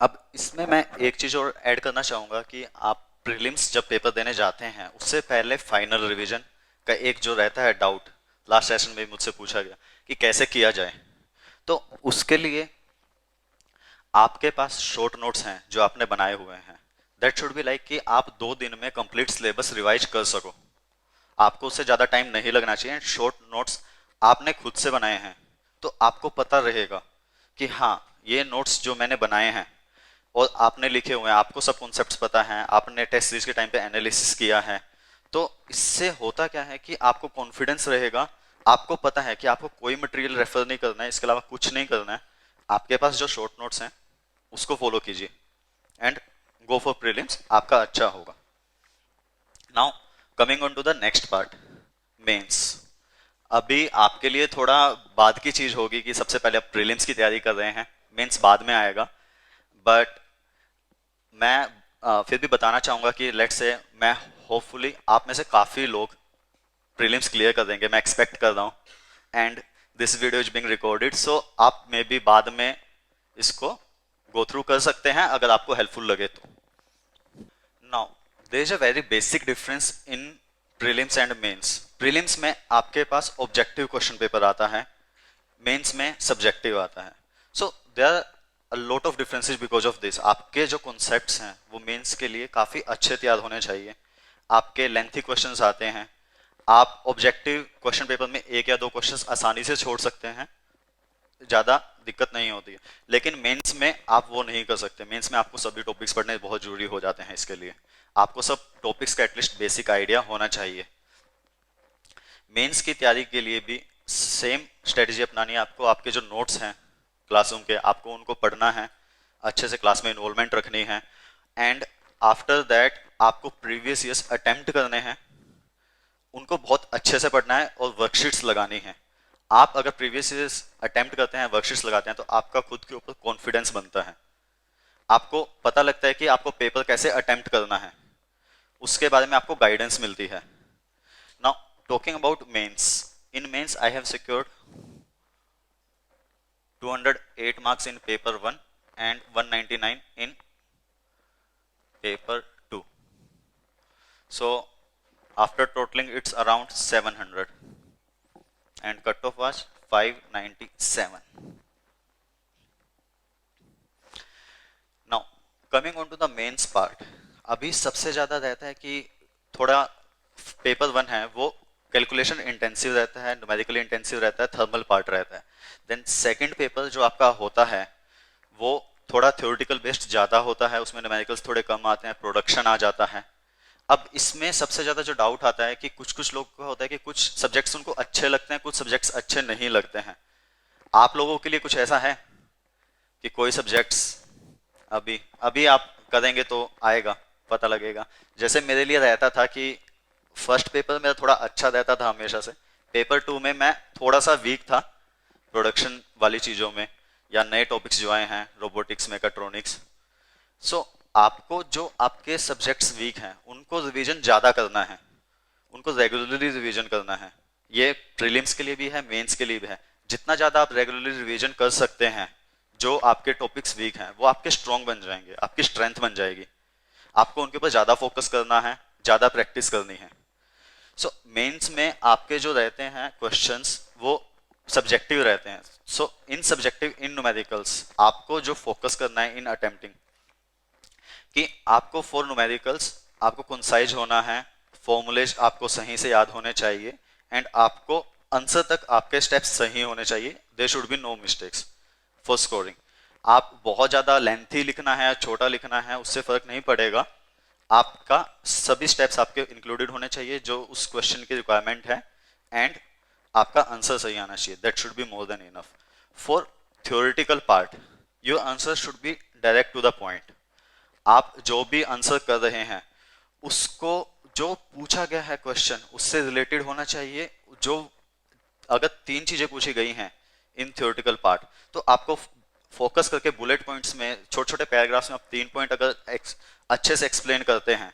अब इसमें मैं एक चीज और ऐड करना चाहूंगा कि आप प्रीलिम्स जब पेपर देने जाते हैं उससे पहले फाइनल रिवीजन का एक जो रहता है डाउट, लास्ट सेशन में मुझसे पूछा गया कि कैसे किया जाए, तो उसके लिए आपके पास शॉर्ट नोट्स हैं जो आपने बनाए हुए हैं, दैट शुड बी लाइक कि आप 2 दिन में कंप्लीट सिलेबस रिवाइज कर सको। आपको उससे ज्यादा टाइम नहीं लगना चाहिए। शॉर्ट नोट्स आपने खुद से बनाए हैं तो आपको पता रहेगा कि हाँ ये नोट्स जो मैंने बनाए हैं और आपने लिखे हुए हैं, आपको सब कॉन्सेप्ट्स पता हैं, आपने टेस्ट सीरीज के टाइम पे एनालिसिस किया है, तो इससे होता क्या है कि आपको कॉन्फिडेंस रहेगा। आपको पता है कि आपको कोई मटेरियल रेफर नहीं करना है, इसके अलावा कुछ नहीं करना है। आपके पास जो शॉर्ट नोट्स हैं उसको फॉलो कीजिए एंड गो फॉर प्रीलिम्स, आपका अच्छा होगा। Now coming on to the next part, mains. अभी आपके लिए थोड़ा बाद की चीज होगी कि सबसे पहले आप प्रीलिम्स की तैयारी कर रहे हैं, मेंस बाद में आएगा। बट मैं फिर भी बताना चाहूंगा कि लेट से मैं होपफुली आप में से काफी लोग प्रीलिम्स क्लियर कर देंगे, मैं एक्सपेक्ट कर रहा हूं। And this video is being recorded, so आप मे भी बाद में इसको गो थ्रू कर सकते हैं अगर आपको हेल्पफुल लगे तो। Now there is a very basic difference in prelims and mains. Prelims में आपके पास ऑब्जेक्टिव क्वेश्चन पेपर आता है, मेंस में सब्जेक्टिव आता है। So there are a lot of differences because of this. आपके जो कॉन्सेप्ट्स हैं वो मेंस के लिए काफी अच्छे तैयार होने चाहिए। आपके लेंथी क्वेश्चंस आते हैं, आप ऑब्जेक्टिव क्वेश्चन पेपर में 1 या 2 क्वेश्चंस आसानी से छोड़ सकते हैं, ज्यादा दिक्कत नहीं होती है। लेकिन मेंस में आप वो नहीं कर सकते, मेंस में आपको सभी टॉपिक्स पढ़ने बहुत जरूरी हो जाते हैं इसके लिए। आपको सब टॉपिक्स का एटलीस्ट बेसिक आइडिया होना चाहिए। मेंस की तैयारी के लिए भी सेम स्ट्रेटजी अपनानी है आपको। आपके जो नोट्स हैं क्लासरूम के, आपको उनको पढ़ना है, अच्छे से क्लास में इन्वॉल्वमेंट रखनी है, एंड आफ्टर दैट आपको प्रीवियस ईयर्स अटेम्प्ट करने हैं, उनको बहुत अच्छे से पढ़ना है और वर्कशीट्स लगानी है। आप अगर प्रीवियस ईयर्स अटेम्प्ट करते हैं, वर्कशीट्स लगाते हैं, तो आपका खुद के ऊपर कॉन्फिडेंस बनता है, आपको पता लगता है कि आपको पेपर कैसे अटेम्प्ट करना है, उसके बारे में आपको गाइडेंस मिलती है। Now talking about mains, in mains I have secured 208 marks in paper 1 and 199 in paper 2. So after totaling it's around 700 and cutoff was 597. Now coming on to the mains part, अभी सबसे ज़्यादा रहता है कि थोड़ा paper 1 है वो calculation intensive रहता है, न्यूमेरिकली इंटेंसिव रहता है, थर्मल पार्ट रहता है। देन सेकंड पेपर जो आपका होता है वो थोड़ा थ्योरेटिकल बेस्ड ज़्यादा होता है, उसमें न्यूमेरिकल्स थोड़े कम आते हैं, प्रोडक्शन आ जाता है। अब इसमें सबसे ज़्यादा जो डाउट आता है कि कुछ लोग को होता है कि कुछ सब्जेक्ट्स उनको अच्छे लगते हैं, कुछ सब्जेक्ट्स अच्छे नहीं लगते हैं। आप लोगों के लिए कुछ ऐसा है कि कोई सब्जेक्ट्स अभी अभी आप करेंगे तो आएगा, पता लगेगा। जैसे मेरे लिए रहता था कि फर्स्ट पेपर मेरा थोड़ा अच्छा रहता था हमेशा से, पेपर 2 में मैं थोड़ा सा वीक था प्रोडक्शन वाली चीज़ों में, या नए टॉपिक्स जो आए हैं रोबोटिक्स, मेकाट्रॉनिक्स। सो आपको जो आपके सब्जेक्ट्स वीक हैं उनको रिवीजन ज़्यादा करना है, उनको रेगुलरली रिवीजन करना है। ये प्रीलिम्स के लिए भी है, मेंस के लिए भी है। जितना ज़्यादा आप रेगुलरली रिवीजन कर सकते हैं, जो आपके टॉपिक्स वीक हैं वो आपके स्ट्रॉन्ग बन जाएंगे, आपकी स्ट्रेंथ बन जाएगी। आपको उनके ऊपर ज़्यादा फोकस करना है, ज़्यादा प्रैक्टिस करनी है। सो मेंस में आपके जो रहते हैं क्वेश्चंस वो सब्जेक्टिव रहते हैं। सो इन सब्जेक्टिव, इन न्यूमेरिकल्स आपको जो फोकस करना है इन अटेम्प्टिंग, कि आपको फॉर न्यूमेरिकल्स आपको कंसाइज होना है, फॉर्मूलेज आपको सही से याद होने चाहिए, एंड आपको आंसर तक आपके स्टेप्स सही होने चाहिए। There should be no mistakes for scoring. आप बहुत ज़्यादा लेंथी लिखना है, छोटा लिखना है, उससे फर्क नहीं पड़ेगा। आपका सभी स्टेप्स आपके इंक्लूडेड होने चाहिए जो उस क्वेश्चन की रिक्वायरमेंट है, एंड आपका आंसर सही आना चाहिए। That should be more than enough. For theoretical part your answer should be direct to the point. आप जो भी आंसर कर रहे हैं उसको जो पूछा गया है क्वेश्चन उससे रिलेटेड होना चाहिए। जो अगर 3 चीजें पूछी गई हैं इन थ्योरेटिकल पार्ट, तो आपको फोकस करके बुलेट पॉइंट्स में, छोटे छोटे पैराग्राफ्स में आप 3 पॉइंट अगर अच्छे से एक्सप्लेन करते हैं,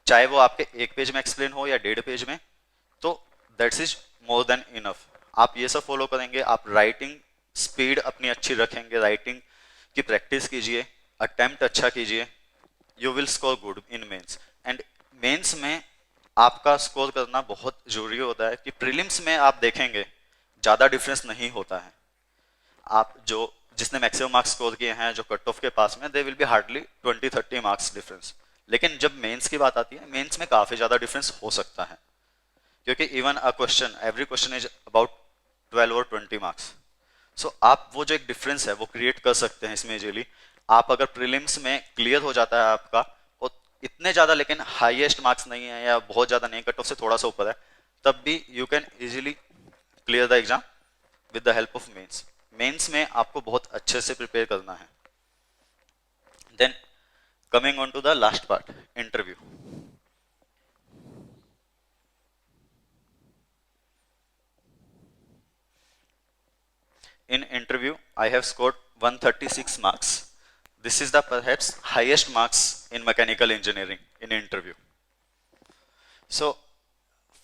चाहे वो आपके 1 पेज में एक्सप्लेन हो या 1.5 पेज में, तो that's is more than enough. आप ये सब फॉलो करेंगे, आप राइटिंग स्पीड अपनी अच्छी रखेंगे, राइटिंग की प्रैक्टिस कीजिए, अटेम्प्ट अच्छा कीजिए, you will score good in mains. And mains में आपका स्कोर करना बहुत जरूरी होता है कि प्रीलिम्स में आप देखेंगे ज़्यादा डिफरेंस नहीं होता है। आप जो जिसने मैक्सिमम मार्क्स स्कोर किए हैं, जो कट ऑफ के पास में, they will be hardly 20-30 marks difference. लेकिन जब मेंस की बात आती है, मेंस में काफ़ी ज़्यादा डिफरेंस हो सकता है, क्योंकि even a question, every question is about 12 और 20 मार्क्स। सो आप वो जो एक डिफरेंस है वो क्रिएट कर सकते हैं इसमें इजीली। आप अगर प्रीलिम्स में क्लियर हो जाता है आपका, और इतने ज़्यादा लेकिन हाईएस्ट मार्क्स नहीं है या बहुत ज़्यादा नहीं, कट ऑफ से थोड़ा सा ऊपर है, तब भी you can easily clear the exam with the help of mains. Mains में आपको बहुत अच्छे से प्रिपेयर करना है। Then coming on to the last part, interview. In interview, I have scored 136 marks. This is the perhaps highest marks in mechanical engineering in interview. So,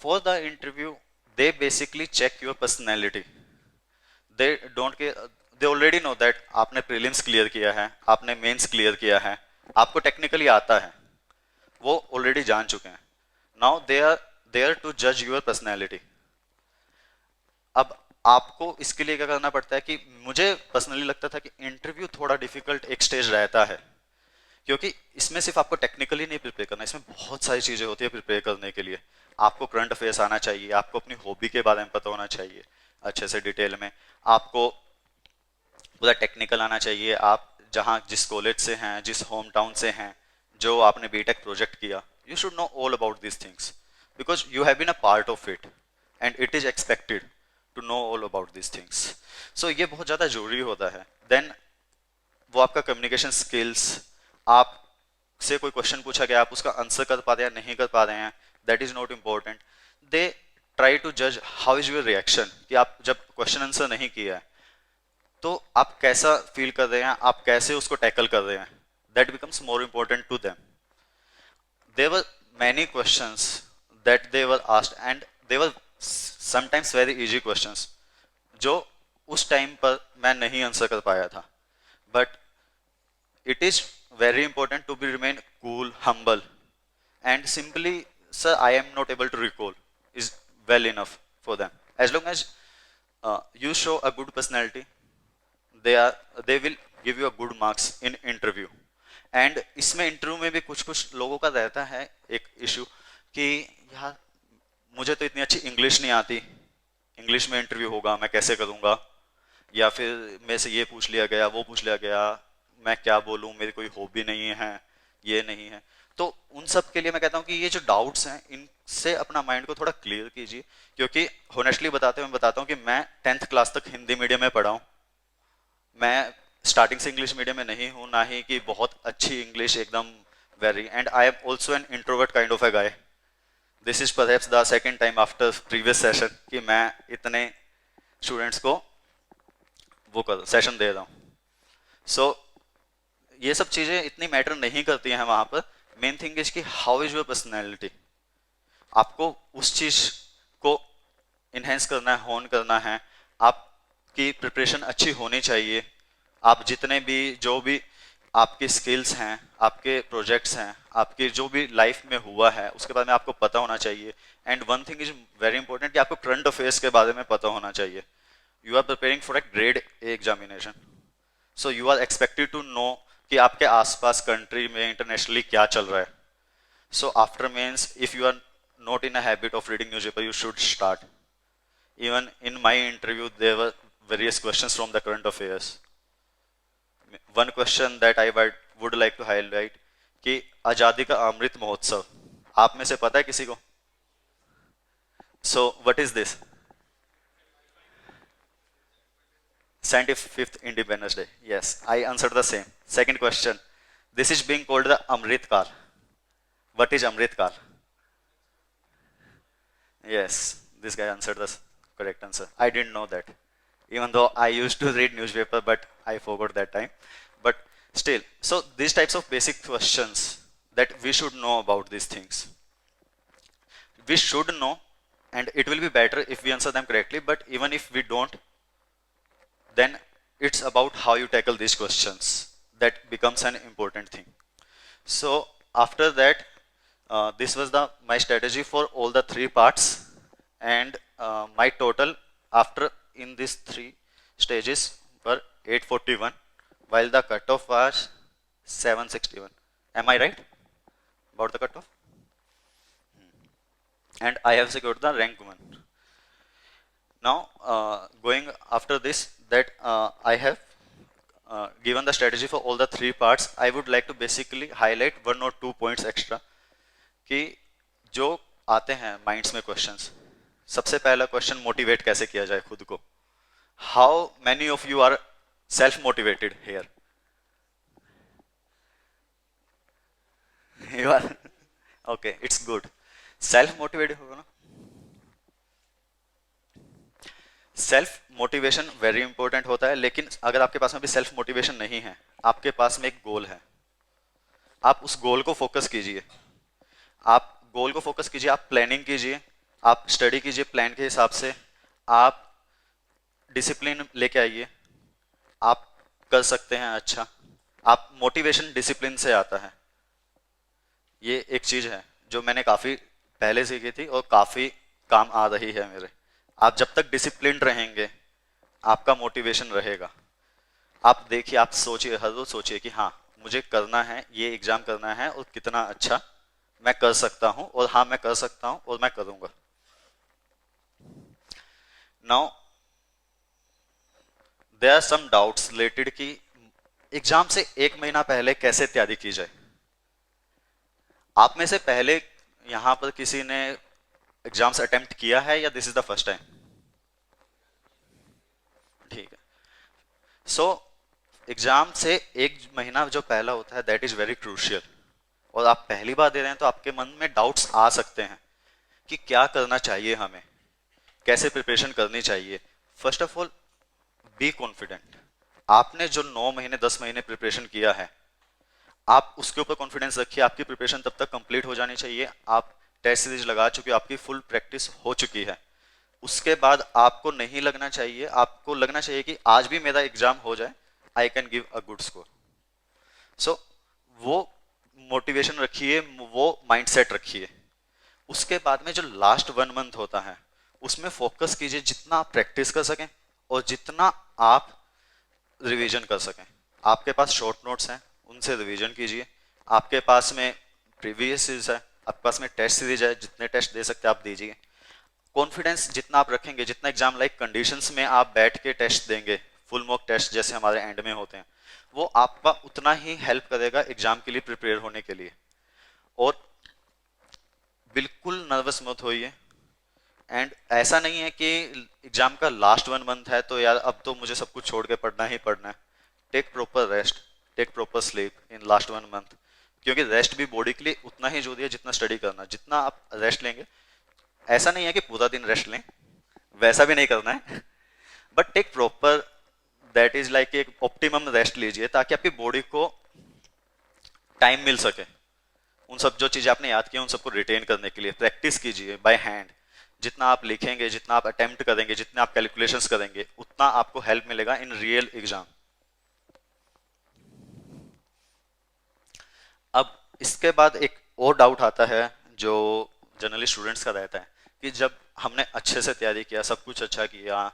for the interview, they basically check your personality. They don't care, they already know that आपने prelims clear किया है, आपने mains clear किया है, आपको technically आता है, वो already जान चुके हैं। Now they are there to judge your personality. अब आपको इसके लिए क्या करना पड़ता है कि मुझे पर्सनली लगता था कि इंटरव्यू थोड़ा डिफिकल्ट एक स्टेज रहता है, क्योंकि इसमें सिर्फ आपको टेक्निकली नहीं प्रिपेयर करना, इसमें बहुत सारी चीज़ें होती है प्रिपेयर करने के लिए। आपको करंट अफेयर्स आना चाहिए, आपको अपनी हॉबी के बारे में पता होना चाहिए अच्छे से डिटेल में, आपको पूरा टेक्निकल आना चाहिए, आप जहाँ जिस कॉलेज से हैं, जिस होम टाउन से हैं, जो आपने बीटेक प्रोजेक्ट किया, You should know all about these things because you have been a part of it and it is expected to know all about these things. So ये बहुत ज़्यादा जरूरी होता है. Then वो आपका कम्युनिकेशन स्किल्स, आप से कोई क्वेश्चन पूछा गया आप उसका आंसर कर पा रहे हैं नहीं कर पा रहे हैं, that is not important. They try to जज हाउ इज योर रिएक्शन, कि आप जब क्वेश्चन आंसर नहीं किया है तो आप कैसा फील कर रहे हैं, आप कैसे उसको टैकल कर रहे हैं. That becomes more important to them. There were many questions that they were asked and they were sometimes very easy questions जो उस टाइम पर मैं नहीं आंसर कर पाया था. But it is very important to be remain cool, humble, and simply, sir, I am not able to recall is well enough for them. As long as you show a good personality, they will give you a good marks in interview. And इसमें interview में भी कुछ कुछ लोगों का रहता है एक इशू कि यार मुझे तो इतनी अच्छी इंग्लिश नहीं आती, इंग्लिश में इंटरव्यू होगा मैं कैसे करूँगा, या फिर मेरे से ये पूछ लिया गया वो पूछ लिया गया, मैं क्या बोलूं, मेरी कोई हॉबी नहीं है, ये नहीं है. तो उन सब के लिए मैं कहता हूं कि ये जो डाउट्स हैं इनसे अपना माइंड को थोड़ा क्लियर कीजिए. क्योंकि होनेस्टली बताते हुए मैं बताता हूं कि मैं 10th क्लास तक हिंदी मीडियम में पढ़ा हूं. मैं स्टार्टिंग से इंग्लिश मीडियम में नहीं हूं, ना ही कि बहुत अच्छी इंग्लिश एकदम very. And I am also an introvert kind of a guy. This is perhaps the second time after previous session कि मैं इतने स्टूडेंट्स को वो कर सेशन दे रहा हूँ. सो ये सब चीजें इतनी मैटर नहीं करती हैं वहां पर. मेन थिंग इज कि हाउ इज योर पर्सनैलिटी. आपको उस चीज को इनहेंस करना है, होन करना है. आपकी प्रिपरेशन अच्छी होनी चाहिए. आप जितने भी जो भी आपकी स्किल्स हैं, आपके प्रोजेक्ट्स हैं, आपकी जो भी लाइफ में हुआ है उसके बारे में आपको पता होना चाहिए. And one thing is very important कि आपको करंट अफेयर्स के बारे में पता होना चाहिए. You are preparing for a grade A examination, so you are expected to know कि आपके आसपास कंट्री में इंटरनेशनली क्या चल रहा है. So after mains if you are not in a habit of reading newspaper you should start. Even in my interview there were various questions from the current affairs. One question that I would like to highlight कि आजादी का अमृत महोत्सव आप में से पता है किसी को? So what is this? 75th Independence Day. Yes, I answered the same. Second question. This is being called the Amrit Kal. What is Amrit Kal? Yes, this guy answered the correct answer. I didn't know that. Even though I used to read newspaper, but I forgot that time. But still, so these types of basic questions that we should know about these things. We should know, and it will be better if we answer them correctly. But even if we don't, then it's about how you tackle these questions that becomes an important thing. So after that, this was my strategy for all the 3 parts, and my total after in these 3 stages were 841 while the cutoff was 761. Am I right about the cutoff? And I have secured the rank 1. Now going after this, that I have given the strategy for all the 3 parts. I would like to basically highlight 1 or 2 points extra कि जो आते हैं minds में questions. सबसे पहला question, motivate कैसे किया जाए खुद को. How many of you are self motivated here? You are okay, it's good. Self motivated होगा ना. सेल्फ मोटिवेशन वेरी इंपॉर्टेंट होता है, लेकिन अगर आपके पास में भी सेल्फ मोटिवेशन नहीं है, आपके पास में एक गोल है, आप उस गोल को फोकस कीजिए. आप गोल को फोकस कीजिए, आप प्लानिंग कीजिए, आप स्टडी कीजिए प्लान के हिसाब से, आप डिसिप्लिन लेके आइए, आप कर सकते हैं. अच्छा, आप मोटिवेशन डिसिप्लिन से आता है. ये एक चीज है जो मैंने काफी पहले सीखी थी और काफी काम आ रही है मेरे. आप जब तक डिसिप्लिन रहेंगे आपका मोटिवेशन रहेगा. आप देखिए, आप सोचिए, हर रोज सोचिए कि हाँ मुझे करना है, ये एग्जाम करना है और कितना अच्छा मैं कर सकता हूं, और हाँ मैं कर सकता हूं और मैं करूंगा. Now there are some doubts related कि एग्जाम से 1 महीना पहले कैसे तैयारी की जाए. आप में से पहले यहाँ पर किसी ने एग्जाम्स अटेम्प्ट किया है या this is the first time? ठीक है। सो एग्जाम से एक महीना जो पहला होता है दैट इज वेरी क्रूशियल, और आप पहली बार दे रहे हैं तो आपके मन में डाउट्स आ सकते हैं कि क्या करना चाहिए, हमें कैसे प्रिपरेशन करनी चाहिए। First of all be confident. आपने जो 9 महीने 10 महीने प्रिपरेशन किया है, आप उसके ऊपर कॉन्फिडेंस रखिए। आपकी प्रिपरेशन तब तक कंप्लीट हो जानी चाहिए, आप टेस्ट सीरीज लगा चुके हो, आपकी फुल प्रैक्टिस हो चुकी है। उसके बाद आपको नहीं लगना चाहिए, आपको लगना चाहिए कि आज भी मेरा एग्जाम हो जाए, I can give a good score. So वो मोटिवेशन रखिए, वो माइंडसेट रखिए। उसके बाद में जो लास्ट 1 मंथ होता है उसमें फोकस कीजिए, जितना आप प्रैक्टिस कर सकें और जितना आप रिवीजन कर सकें। आपके पास शॉर्ट नोट्स हैं, उनसे रिवीजन कीजिए। आपके पास में प्रीवियस सीरीज है, आपके पास में टेस्ट सीरीज है, जितने टेस्ट दे सकते हैं आप दीजिए। कॉन्फिडेंस जितना आप रखेंगे, जितना एग्जाम लाइक कंडीशंस में आप बैठ के टेस्ट देंगे, फुल मॉक टेस्ट जैसे हमारे एंड में होते हैं, वो आपका उतना ही हेल्प करेगा एग्जाम के लिए प्रिपेयर होने के लिए। और बिल्कुल नर्वस मत होइए। एंड ऐसा नहीं है कि एग्जाम का लास्ट 1 मंथ है तो यार अब तो मुझे सब कुछ छोड़ के पढ़ना ही पढ़ना है। Take proper rest, take proper sleep in last 1 month, क्योंकि रेस्ट भी बॉडी के लिए उतना ही जरूरी है जितना स्टडी करना। जितना आप रेस्ट लेंगे, ऐसा नहीं है कि पूरा दिन रेस्ट लें, वैसा भी नहीं करना है, but take proper, that is like एक ऑप्टिमम रेस्ट लीजिए ताकि आपकी बॉडी को टाइम मिल सके उन सब जो चीजें आपने याद किया उन सबको रिटेन करने के लिए। प्रैक्टिस कीजिए बाय हैंड। जितना आप लिखेंगे, जितना आप अटेम्प्ट करेंगे, जितने आप कैलकुलेशंस करेंगे, उतना आपको हेल्प मिलेगा इन रियल एग्जाम। अब इसके बाद एक और डाउट आता है जो जनरली स्टूडेंट्स का रहता है कि जब हमने अच्छे से तैयारी किया, सब कुछ अच्छा किया,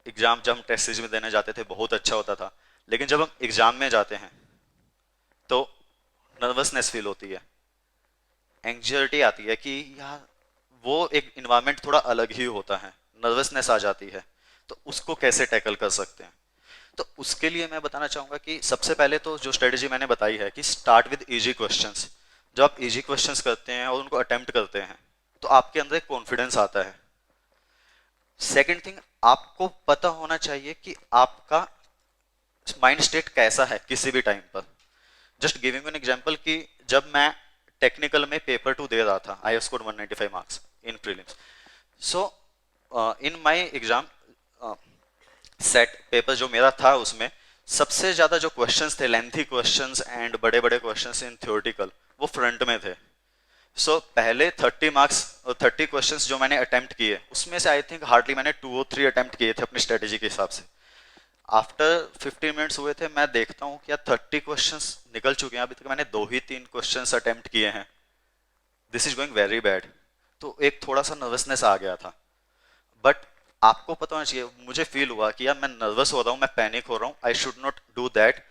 एग्जाम जब हम टेस्ट सीरीज में देने जाते थे बहुत अच्छा होता था, लेकिन जब हम एग्जाम में जाते हैं तो नर्वसनेस फील होती है, एंग्जाइटी आती है कि यार वो एक इन्वायरमेंट थोड़ा अलग ही होता है, नर्वसनेस आ जाती है। तो उसको कैसे टैकल कर सकते हैं? तो उसके लिए मैं बताना चाहूंगा कि सबसे पहले तो जो स्ट्रेटेजी मैंने बताई है कि स्टार्ट विद इजी क्वेश्चंस। जब आप इजी क्वेश्चंस करते हैं और उनको अटेम्प्ट करते हैं तो आपके अंदर एक कॉन्फिडेंस आता है। सेकंड थिंग, आपको पता होना चाहिए कि आपका माइंड स्टेट कैसा है किसी भी टाइम पर। जस्ट गिविंग एन एग्जांपल कि जब मैं टेक्निकल में पेपर 2 दे रहा था, I have scored 195 marks in prelims. So in my exam set paper जो मेरा था उसमें सबसे ज्यादा जो क्वेश्चंस थे, लेंथी क्वेश्चंस एंड बड़े बड़े क्वेश्चंस इन थ्योरेटिकल, वो फ्रंट में थे। सो पहले 30 मार्क्स और 30 क्वेश्चंस जो मैंने अटेम्प्ट किए उसमें से आई थिंक हार्डली मैंने 2 और 3 अटेम्प्ट किए थे अपनी स्ट्रेटेजी के हिसाब से। आफ्टर 15 मिनट्स हुए थे, मैं देखता हूँ कि यार 30 क्वेश्चंस निकल चुके हैं, अभी तक मैंने 2 ही 3 क्वेश्चंस अटेम्प्ट किए हैं, this is going very bad. तो एक थोड़ा सा नर्वसनेस आ गया था। बट आपको पता होना चाहिए, मुझे फील हुआ कि यार मैं नर्वस हो रहा हूँ, मैं पैनिक हो रहा हूँ, I should not do that.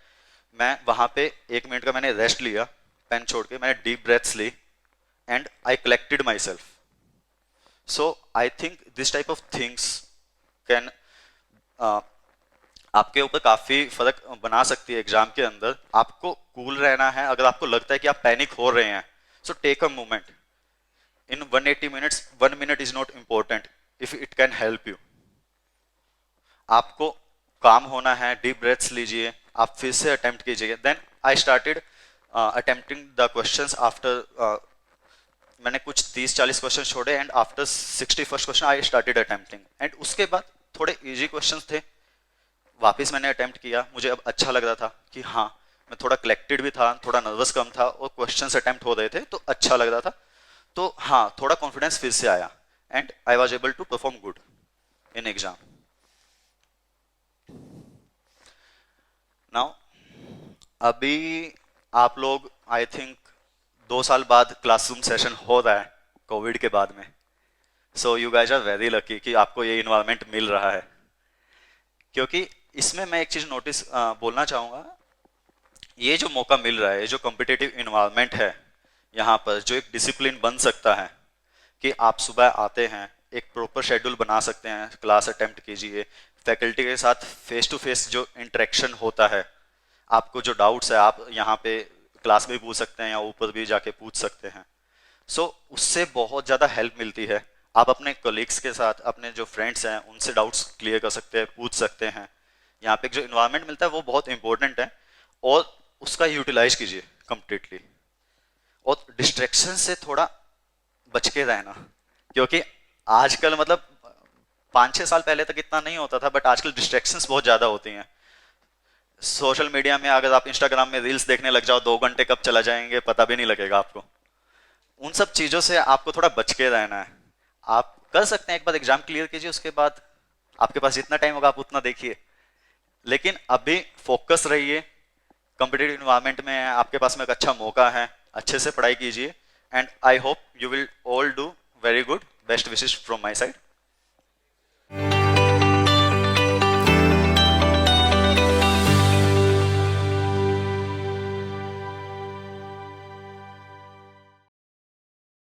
मैं वहां पे 1 मिनट का मैंने रेस्ट लिया, पेन छोड़ के मैंने डीप ब्रेथ्स ली and I collected myself. So I think this type of things can आपके ऊपर काफी फर्क बना सकती है एग्जाम के अंदर। आपको कूल रहना है, अगर आपको लगता है कि आप पैनिक हो रहे हैं, so take a moment. In 180 minutes 1 minute is not important if it can help you. आपको काम होना है, डीप ब्रेथ्स लीजिए, आप फिर से अटेम्प्ट कीजिए। Then I started attempting the questions after मैंने कुछ 30-40 क्वेश्चन छोड़े and after 61st question I started attempting. And उसके बाद थोड़े इजी क्वेश्चंस थे, वापस मैंने अटेम्प्ट किया, मुझे अब अच्छा लग रहा था कि हाँ मैं थोड़ा कलेक्टेड भी था, थोड़ा नर्वस कम था और क्वेश्चंस अटेम्प्ट हो रहे थे तो अच्छा लग रहा था। तो हाँ, थोड़ा कॉन्फिडेंस फिर से आया and I was able to perform good in exam. Now अभी आप लोग आई थिंक 2 साल बाद क्लासरूम सेशन हो रहा है कोविड के बाद में। So you guys are very lucky कि आपको ये इन्वायरमेंट मिल रहा है, क्योंकि इसमें मैं एक चीज नोटिस बोलना चाहूंगा, ये जो मौका मिल रहा है, जो कॉम्पिटिटिव इन्वायरमेंट है यहाँ पर, जो एक डिसिप्लिन बन सकता है कि आप सुबह आते हैं, एक प्रॉपर शेड्यूल बना सकते हैं, क्लास अटेम्प्ट कीजिए, फैकल्टी के साथ फेस टू फेस जो इंटरेक्शन होता है, आपको जो डाउट्स है आप यहाँ पे क्लास में भी पूछ सकते हैं या ऊपर भी जाके पूछ सकते हैं। सो उससे बहुत ज़्यादा हेल्प मिलती है। आप अपने कोलिग्स के साथ, अपने जो फ्रेंड्स हैं उनसे डाउट्स क्लियर कर सकते हैं, पूछ सकते हैं। यहाँ पे जो इन्वायरमेंट मिलता है वो बहुत इंपॉर्टेंट है, और उसका यूटिलाइज कीजिए कम्प्लीटली। और डिस्ट्रैक्शन से थोड़ा बच के रहना, क्योंकि आजकल मतलब 5-6 साल पहले तक इतना नहीं होता था, बट आजकल डिस्ट्रैक्शंस बहुत ज़्यादा होती हैं। सोशल मीडिया में अगर आप इंस्टाग्राम में रील्स देखने लग जाओ, 2 घंटे कब चला जाएंगे पता भी नहीं लगेगा आपको। उन सब चीज़ों से आपको थोड़ा बच के रहना है। आप कर सकते हैं एक बार एग्जाम क्लियर कीजिए, उसके बाद आपके पास जितना टाइम होगा आप उतना देखिए, लेकिन अभी फोकस रहिए। कॉम्पिटेटिव इन्वायरमेंट में आपके पास में एक अच्छा मौका है, अच्छे से पढ़ाई कीजिए, and I hope you will all do very good. Best wishes from my side.